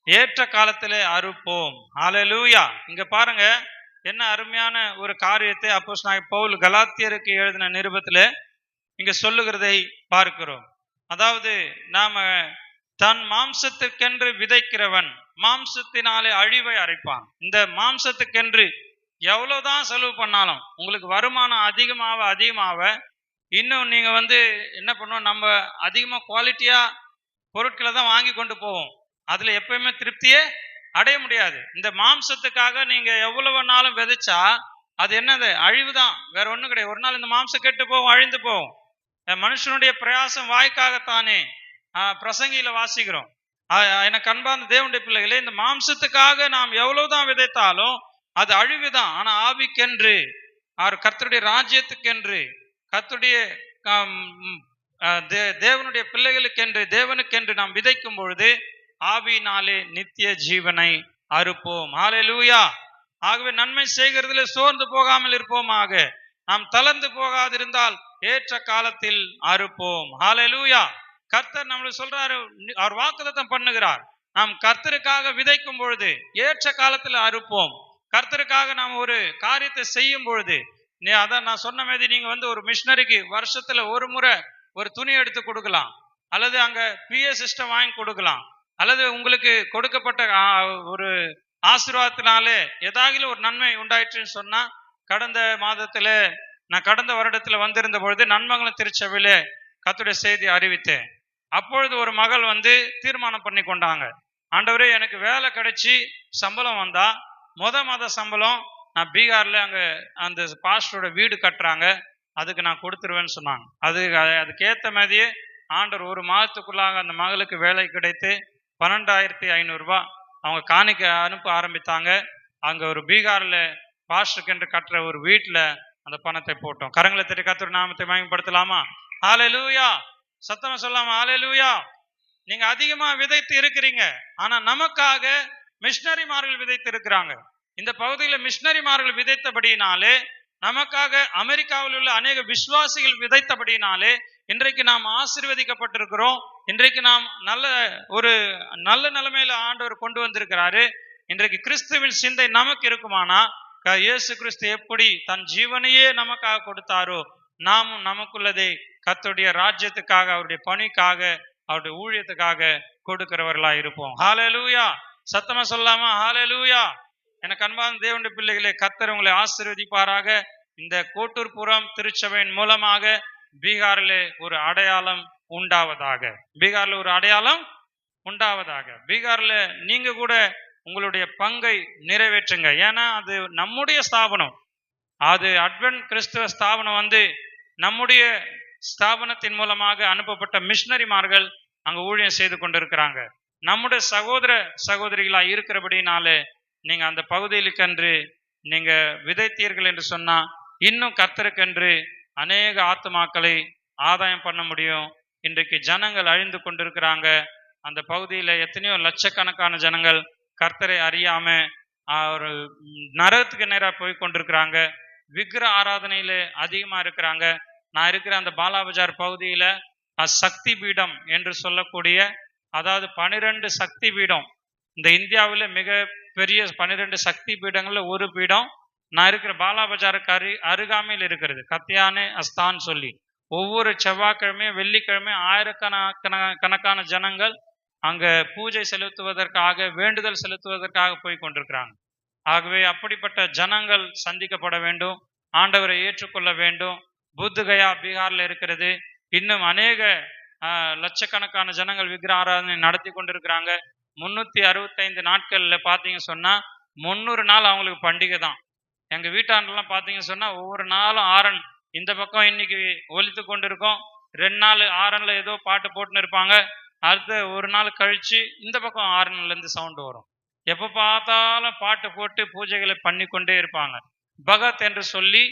A: ஏற்ற காலத்திலே அறுப்போம். ஹalleluya. இங்க பாருங்க, என்ன அருமையான ஒரு காரியத்தை அப்போஸ்தலனாகிய பவுல் கலாத்தியருக்கு எழுதின நிருபத்திலே இங்க சொல்லுகிறதை பார்க்கிறோம். அதாவது நாம தன் மாம்சத்துக்கென்று விதைக்கிறவன் மாம்சத்தினாலே அழிவை அரைப்பான். இந்த மாம்சத்துக்கென்று எவ்வளவுதான் செலவு பண்ணாலும் உங்களுக்கு வருமானம் அதிகமாக இன்னும் நீங்க என்ன பண்ணுவோம், நம்ம அதிகமா குவாலிட்டியா பொருட்களை தான் வாங்கி கொண்டு போவோம். அதுல எப்பயுமே திருப்தியே அடைய முடியாது. இந்த மாம்சத்துக்காக நீங்க எவ்வளவு நாளும் விதைச்சா அது என்னது, அழிவுதான், வேற ஒண்ணும் கிடையாது. ஒரு நாள் இந்த மாம்சம் கெட்டு போகும், அழிந்து போகும். மனுஷனுடைய பிரயாசம் வாய்க்காகத்தானே பிரசங்கியில வாசிக்கிறோம். எனக்கு அன்பார்ந்த தேவனுடைய பிள்ளைகளே, இந்த மாம்சத்துக்காக நாம் எவ்வளவுதான் விதைத்தாலும் அது அழிவுதான். ஆனா ஆவிக்கென்று, கர்த்தருடைய ராஜ்யத்துக்கென்று, கர்த்தருடைய தேவனுடைய பிள்ளைகளுக்கென்று, தேவனுக்கென்று நாம் விதைக்கும் பொழுது ஆவியினாலே நித்திய ஜீவனை அறுப்போம். ஹalleluya. ஆகவே நன்மை செய்கிறதுல சோர்ந்து போகாமல் இருப்போமாக. நாம் தளர்ந்து போகாதிருந்தால் ஏற்ற காலத்தில் அறுப்போம். ஹalleluya. கர்த்தர் நம்மளுக்கு சொல்றாரு, அவர் வாக்குத்தத்தம் பண்ணுகிறார். நாம் கர்த்தருக்காக விதைக்கும் பொழுது ஏற்ற காலத்தில் அறுப்போம். கர்த்தருக்காக நாம் ஒரு காரியத்தை செய்யும் பொழுது, அதான் நான் சொன்ன மாதிரி நீங்க ஒரு மிஷனரிக்கு வருஷத்துல ஒரு முறை ஒரு துணி எடுத்து கொடுக்கலாம், அல்லது அங்க பிஏ சிஸ்டம் வாங்கி கொடுக்கலாம், அல்லது உங்களுக்கு கொடுக்கப்பட்ட ஒரு ஆசீர்வாதத்தினாலே ஏதாகிலும் ஒரு நன்மை உண்டாயிற்றுன்னு சொன்னா, கடந்த வருடத்துல வந்திருந்த பொழுது நன்மங்கலம் திருச்சபையிலே கர்த்தருடைய செய்தி அறிவித்தேன். அப்பொழுது ஒரு மகள் தீர்மானம் பண்ணி கொண்டாங்க, ஆண்டவரே எனக்கு வேலை கிடைச்சி சம்பளம் வந்தா மாத சம்பளம் நான் பீகார்ல அங்க அந்த பாஸ்டரோட வீடு கட்டுறாங்க, அதுக்கு நான் கொடுத்துருவேன்னு சொன்னாங்க. அதுக்கேற்ற மாதிரியே ஆண்டவர் ஒரு மாதத்துக்குள்ளாக அந்த மகளுக்கு வேலை கிடைத்து 12,500 ரூபாய் அவங்க காணிக்க அனுப்ப ஆரம்பித்தாங்க. அங்க ஒரு பீகார்ல பாஸ்டருக்கு என்று கட்டுற ஒரு வீட்டுல அந்த பணத்தை போட்டோம். கரங்களை தட்டி கர்த்தர் நாமத்தை மகிமைப்படுத்தலாமா? ஹalleluya. சத்தமா சொல்லாமா? ஹalleluya. நீங்க அதிகமா விதைத்து இருக்கிறீங்க, ஆனா நமக்காக மிஷனரிமார்கள் விதைத்து இருக்கிறாங்க. இந்த பகுதியில் மிஷனரிமார்கள் விதைத்தபடியினாலே, நமக்காக அமெரிக்காவில் உள்ள அநேக விசுவாசிகள் விதைத்தபடியினாலே இன்றைக்கு நாம் ஆசீர்வதிக்கப்பட்டிருக்கிறோம். இன்றைக்கு நாம் நல்ல நிலைமையில ஆண்டவர் கொண்டு வந்திருக்கிறாரு. இன்றைக்கு கிறிஸ்துவின் சிந்தை நமக்கு இருக்குமானா, இயேசு கிறிஸ்து எப்படி தன் ஜீவனையே நமக்காக கொடுத்தாரோ, நாமும் நமக்குள்ளதை கர்த்தருடைய ராஜ்யத்துக்காக, அவருடைய பணிக்காக, அவருடைய ஊழியத்துக்காக கொடுக்கிறவர்களா இருப்போம். ஹalleluya. சத்தமா சொல்லாமா? ஹalleluya. எனக்கு அன்பான தேவனுடைய பிள்ளைகளே, கர்த்தர் உங்களை ஆசீர்வதிப்பாராக. இந்த கோட்டூர்புரம் திருச்சபையின் மூலமாக பீகாரிலே ஒரு அடையாளம் உண்டாவதாக. பீகார்ல ஒரு அடையாளம் உண்டாவதாக. பீகார்ல நீங்க கூட உங்களுடைய பங்கை நிறைவேற்றுங்க. ஏன்னா அது நம்முடைய ஸ்தாபனம், அது அட்வென்ட் கிறிஸ்துவ ஸ்தாபனம். நம்முடைய ஸ்தாபனத்தின் மூலமாக அனுப்பப்பட்ட மிஷனரிமார்கள் அங்க ஊழியம் செய்து கொண்டிருக்கிறாங்க. நம்முடைய சகோதர சகோதரிகளா இருக்கிறபடினாலே நீங்க அந்த பகுதியிலுக்கென்று நீங்க விதைத்தீர்கள் என்று சொன்னா, இன்னும் கர்த்தருக்கென்று அநேக ஆத்துமாக்களை ஆதாயம் பண்ண முடியும். இன்றைக்கு ஜனங்கள் அழிந்து கொண்டிருக்கிறாங்க. அந்த பகுதியில எத்தனையோ லட்சக்கணக்கான ஜனங்கள் கர்த்தரை அறியாம ஒரு நரகத்துக்கு நேரா போய் கொண்டிருக்கிறாங்க. விக்கிர ஆராதனையில அதிகமா இருக்கிறாங்க. நான் இருக்கிற அந்த பாலாபஜார் பகுதியில சக்தி பீடம் என்று சொல்லக்கூடிய, அதாவது 12 சக்தி பீடம், இந்த இந்தியாவில் மிக பெரிய 12 சக்தி பீடங்கள்ல ஒரு பீடம் நான் இருக்கிற பாலாபஜாருக்கு அருகாமையில் இருக்கிறது. கத்தியானே அஸ்தான் சொல்லி ஒவ்வொரு செவ்வாய்க்கிழமையும் வெள்ளிக்கிழமையும் ஆயிரக்கணக்கான ஜனங்கள் அங்க பூஜை செலுத்துவதற்காக, வேண்டுதல் செலுத்துவதற்காக போய் கொண்டிருக்கிறாங்க. ஆகவே அப்படிப்பட்ட ஜனங்கள் சந்திக்கப்பட வேண்டும், ஆண்டவரை ஏற்றுக்கொள்ள வேண்டும். புத்துகயா பீகார்ல இருக்கிறது. இன்னும் அநேக லட்சக்கணக்கான ஜனங்கள் விக்கிர ஆராதனை நடத்தி கொண்டிருக்கிறாங்க. 365 நாட்கள்ல பாத்தீங்க சொன்னா 300 நாள் அவங்களுக்கு பண்டிகை தான். எங்க வீட்டாண்டெல்லாம் பாத்தீங்க சொன்னா ஒவ்வொரு நாளும் ஆரன் இந்த பக்கம் இன்னைக்கு ஒலித்து கொண்டிருக்கோம், 2 நாள் ஆரன்ல ஏதோ பாட்டு போட்டுன்னு இருப்பாங்க, அடுத்த ஒரு நாள் கழிச்சு இந்த பக்கம் ஆரன்ல இருந்து சவுண்ட் வரும். எப்ப பார்த்தாலும் பாட்டு போட்டு பூஜைகளை பண்ணி கொண்டே இருப்பாங்க. பகத் என்று சொல்லி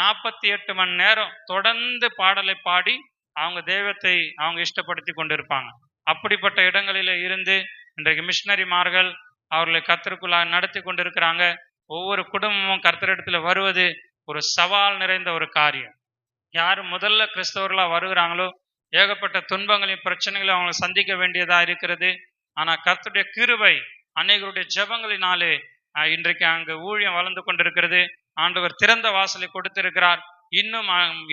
A: 48 மணி நேரம் தொடர்ந்து பாடலை பாடி அவங்க தெய்வத்தை அவங்க இஷ்டப்படுத்தி கொண்டிருப்பாங்க. அப்படிப்பட்ட இடங்களில இருந்து இன்றைக்கு மிஷனரிமார்கள் அவர்களை கர்த்தருக்குள்ளாக நடத்தி கொண்டிருக்கிறாங்க. ஒவ்வொரு குடும்பமும் கர்த்தரிடத்துல வருவது ஒரு சவால் நிறைந்த ஒரு காரியம். யாரு முதல்ல கிறிஸ்தவர்களா வருகிறாங்களோ ஏகப்பட்ட துன்பங்களையும் பிரச்சனைகளையும் அவங்க சந்திக்க வேண்டியதா இருக்கிறது. ஆனா கர்த்தருடைய கிருபை அநேகருடைய ஜெபங்களினாலே இன்றைக்கு அங்கு ஊழியம் வளர்ந்து கொண்டிருக்கிறது. ஆண்டவர் திறந்த வாசலை கொடுத்திருக்கிறார். இன்னும்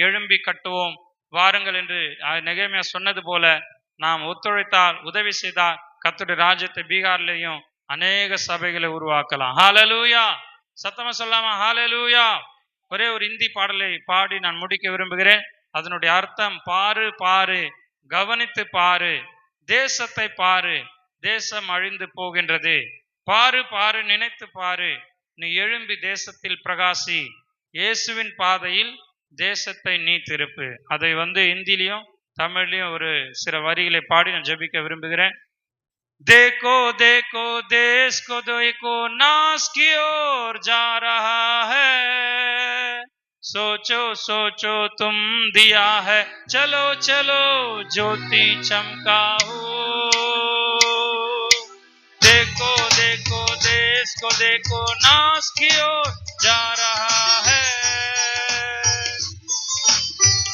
A: எழும்பி கட்டுவோம் வாருங்கள் என்று நெகேமியா சொன்னது போல நாம் ஒத்துழைத்தால், உதவி செய்தால் கர்த்தருடைய ராஜ்யத்தை பீகார்லயும் அநேக சபைகளை உருவாக்கலாம். ஹல்லேலூயா! சத்தமா சொல்லாமா? ஹல்லேலூயா! ஒரே ஒரு இந்தி பாடலை பாடி நான் முடிக்க விரும்புகிறேன். அதனுடைய அர்த்தம், பாரு பாரு, கவனித்து பாரு, தேசத்தை பாரு, தேசம் அழிந்து போகின்றது. பாரு பாரு, நினைத்து பாரு, நீ எழும்பி தேசத்தில் பிரகாசி, இயேசுவின் பாதையில் தேசத்தை நீ திருப்பு. அதை இந்தியிலையும் தமிழ்லையும் ஒரு சில வரிகளை பாடி நான் ஜெபிக்க விரும்புகிறேன். देखो देखो देश को देखो, नाश की ओर जा रहा है, सोचो सोचो तुम दिया है, चलो चलो ज्योति चमकाओ। देखो देखो देश को देखो, नाश की ओर जा रहा है,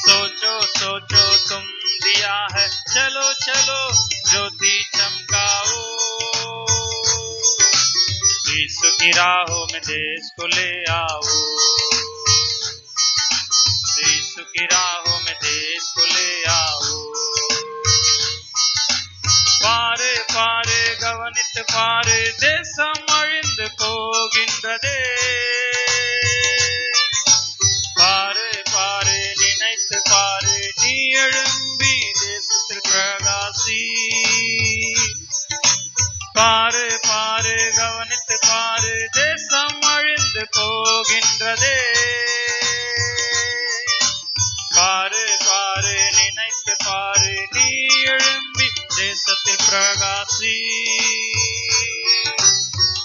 A: सोचो सोचो तुम दिया है, चलो चलो ज्योति चमकाओ। यीशु की राहों में देश को ले आओ, यीशु की राहों में देश को ले आओ। பாரு பாரு, கவனித்து பாரு, தேசம் அழிந்து போகின்றதே. பாரு பாரு, நினைத்து பாரு, நீ எழும்பி தேசத்தில் பிரகாசி. பாரு பாரு, கவனித்து பாரு, தேசம் அழிந்து போகின்றதே. பாரு பாரு, நினைத்து பாரு, நீ எழும்பி தேசத்தில் பிரகாசி.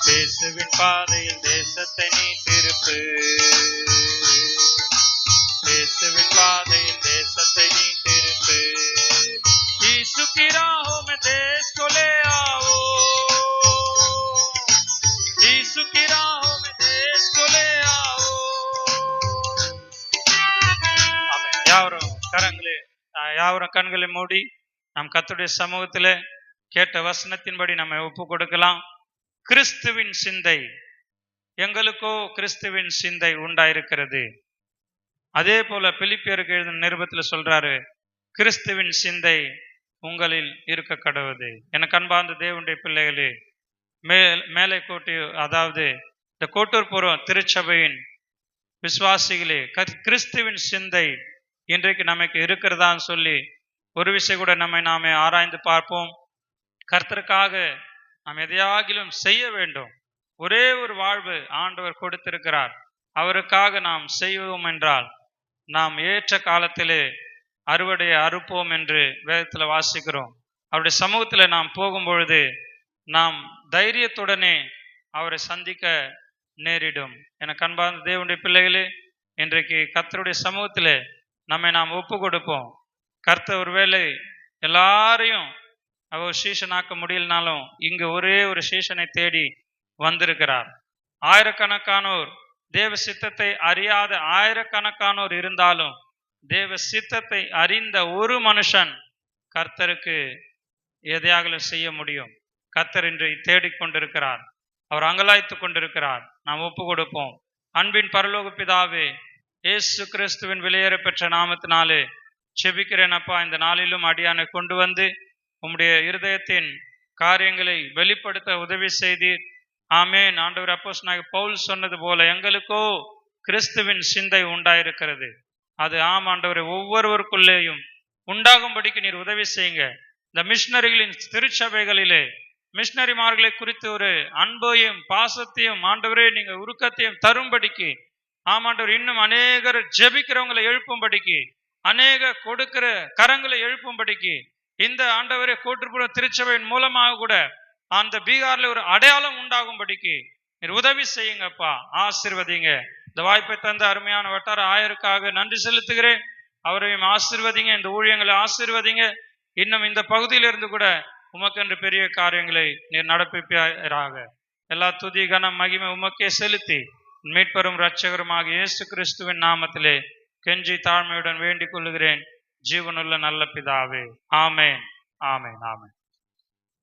A: இயேசுவின் பாதையில் தேசத்தை நீ திருப்பு, இயேசுவின் பாதையில் தேசத்தை நீ திருப்பு। यीशु की राहों में देश को ले आओ, यीशु की राहों में देश को ले आओ। ஆமென். யாவரும் கண்களை மூடி நாம் கர்த்தருடைய சமூகத்திலே கேட்ட வசனத்தின்படி நம்ம ஒப்பு கொடுக்கலாம். கிறிஸ்துவின் சிந்தை, எங்களுக்கோ கிறிஸ்துவின் சிந்தை உண்டாயிருக்கிறது. அதே போல பிலிப்பியருக்கு எழுதின நிருபத்தில் சொல்றாரு, கிறிஸ்துவின் சிந்தை உங்களில் இருக்க கடவுது. எனக்கு அன்பார்ந்த தேவனுடைய பிள்ளைகளே, மேலை கோட்டை, அதாவது இந்த கோட்டூர்புரம் திருச்சபையின் விசுவாசிகளே, கிறிஸ்துவின் சிந்தை இன்றைக்கு நமக்கு இருக்கிறதான்னு சொல்லி ஒரு விஷயம் கூட நாமே ஆராய்ந்து பார்ப்போம். கர்த்தருக்காக நாம் எதையாகிலும் செய்ய வேண்டும். ஒரே ஒரு வாழ்வு ஆண்டவர் கொடுத்திருக்கிறார். அவருக்காக நாம் செய்வோம் என்றால் நாம் ஏற்ற காலத்திலே அறுவடையை அறுப்போம் என்று வேதத்தில் வாசிக்கிறோம். அவருடைய சமூகத்தில் நாம் போகும்பொழுது நாம் தைரியத்துடனே அவரை சந்திக்க நேரிடும். எனக்கு அன்பார்ந்த தேவனுடைய பிள்ளைகளே, இன்றைக்கு கர்த்தருடைய சமூகத்தில் நாம் ஒப்பு கொடுப்போம். கர்த்தர் ஒருவேளை எல்லாரையும் அவர் சீஷனாக்க முடியலனாலும் இங்கு ஒரே ஒரு சீஷனை தேடி வந்திருக்கிறார். ஆயிரக்கணக்கானோர், தேவ சித்தத்தை அறியாத ஆயிரக்கணக்கானோர் இருந்தாலும் தேவ சித்தத்தை அறிந்த ஒரு மனுஷன் கர்த்தருக்கு எதையாகலும் செய்ய முடியும். கர்த்தர் இன்று தேடிக்கொண்டிருக்கிறார், அவர் அங்கலாய்த்து கொண்டிருக்கிறார். நாம் ஒப்பு கொடுப்போம். அன்பின் பரலோக பிதாவே, இயேசு கிறிஸ்துவின் விலையேற பெற்ற நாமத்தினாலே செபிக்கிறேன் அப்பா. இந்த நாளிலும் அடியானை கொண்டு வந்து உம்முடைய இருதயத்தின் காரியங்களை வெளிப்படுத்த உதவி செய்தீர். ஆமென். ஆண்டவர் அப்போஸ்தலனாகிய பவுல் சொன்னது போல எங்களுக்கோ கிறிஸ்துவின் சிந்தை உண்டாயிருக்கிறது. அது ஆம் ஆண்டவரை ஒவ்வொருவருக்குள்ளேயும் உண்டாகும்படிக்கு நீர் உதவி செய்யுங்க. இந்த மிஷனரிகளின் திருச்சபைகளிலே மிஷனரிமார்களை குறித்து ஒரு அன்பையும் பாசத்தையும் ஆண்டவரே நீங்க உருக்கத்தையும் தரும்படிக்கு, ஆமாண்டவர் இன்னும் அநேகர் ஜெபிக்கிறவங்களை எழுப்பும்படிக்கு, அநேக கொடுக்கிற கரங்களை எழுப்பும்படிக்கு, இந்த ஆண்டவரே கோட்டுப்புற திருச்சபையின் மூலமாக கூட அந்த பீகார்ல ஒரு அடையாளம் உண்டாகும்படிக்கு நீர் உதவி செய்யுங்கப்பா. ஆசீர்வதிங்க. இந்த வாய்ப்பை தந்த அருமையான வட்டார ஆயருக்காக நன்றி செலுத்துகிறேன். அவரையும் ஆசீர்வதிங்க, இந்த ஊழியங்களை ஆசீர்வதிங்க. இன்னும் இந்த பகுதியிலிருந்து கூட உமக்கென்று பெரிய காரியங்களை நீர் நடப்பிப்பாராக. எல்லா துதி கனம் மகிமை உமக்கே செலுத்தி மீட்பரும் இரட்சகருமாக இயேசு கிறிஸ்துவின் நாமத்திலே கெஞ்சி தாழ்மையுடன் வேண்டிக் கொள்ளுகிறேன் ஜீவனுள்ள நல்ல பிதாவே. ஆமென், ஆமென், ஆமென்.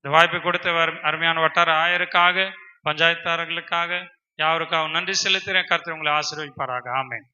A: இந்த வாய்ப்பை கொடுத்த அருமையான வட்டார ஆயருக்காக, பஞ்சாயத்தாளர்களுக்காக, யாருக்காக நன்றி செலுத்துகிறேன். கர்த்தர் உங்களை ஆசீர்வதிப்பாராக. ஆமென்.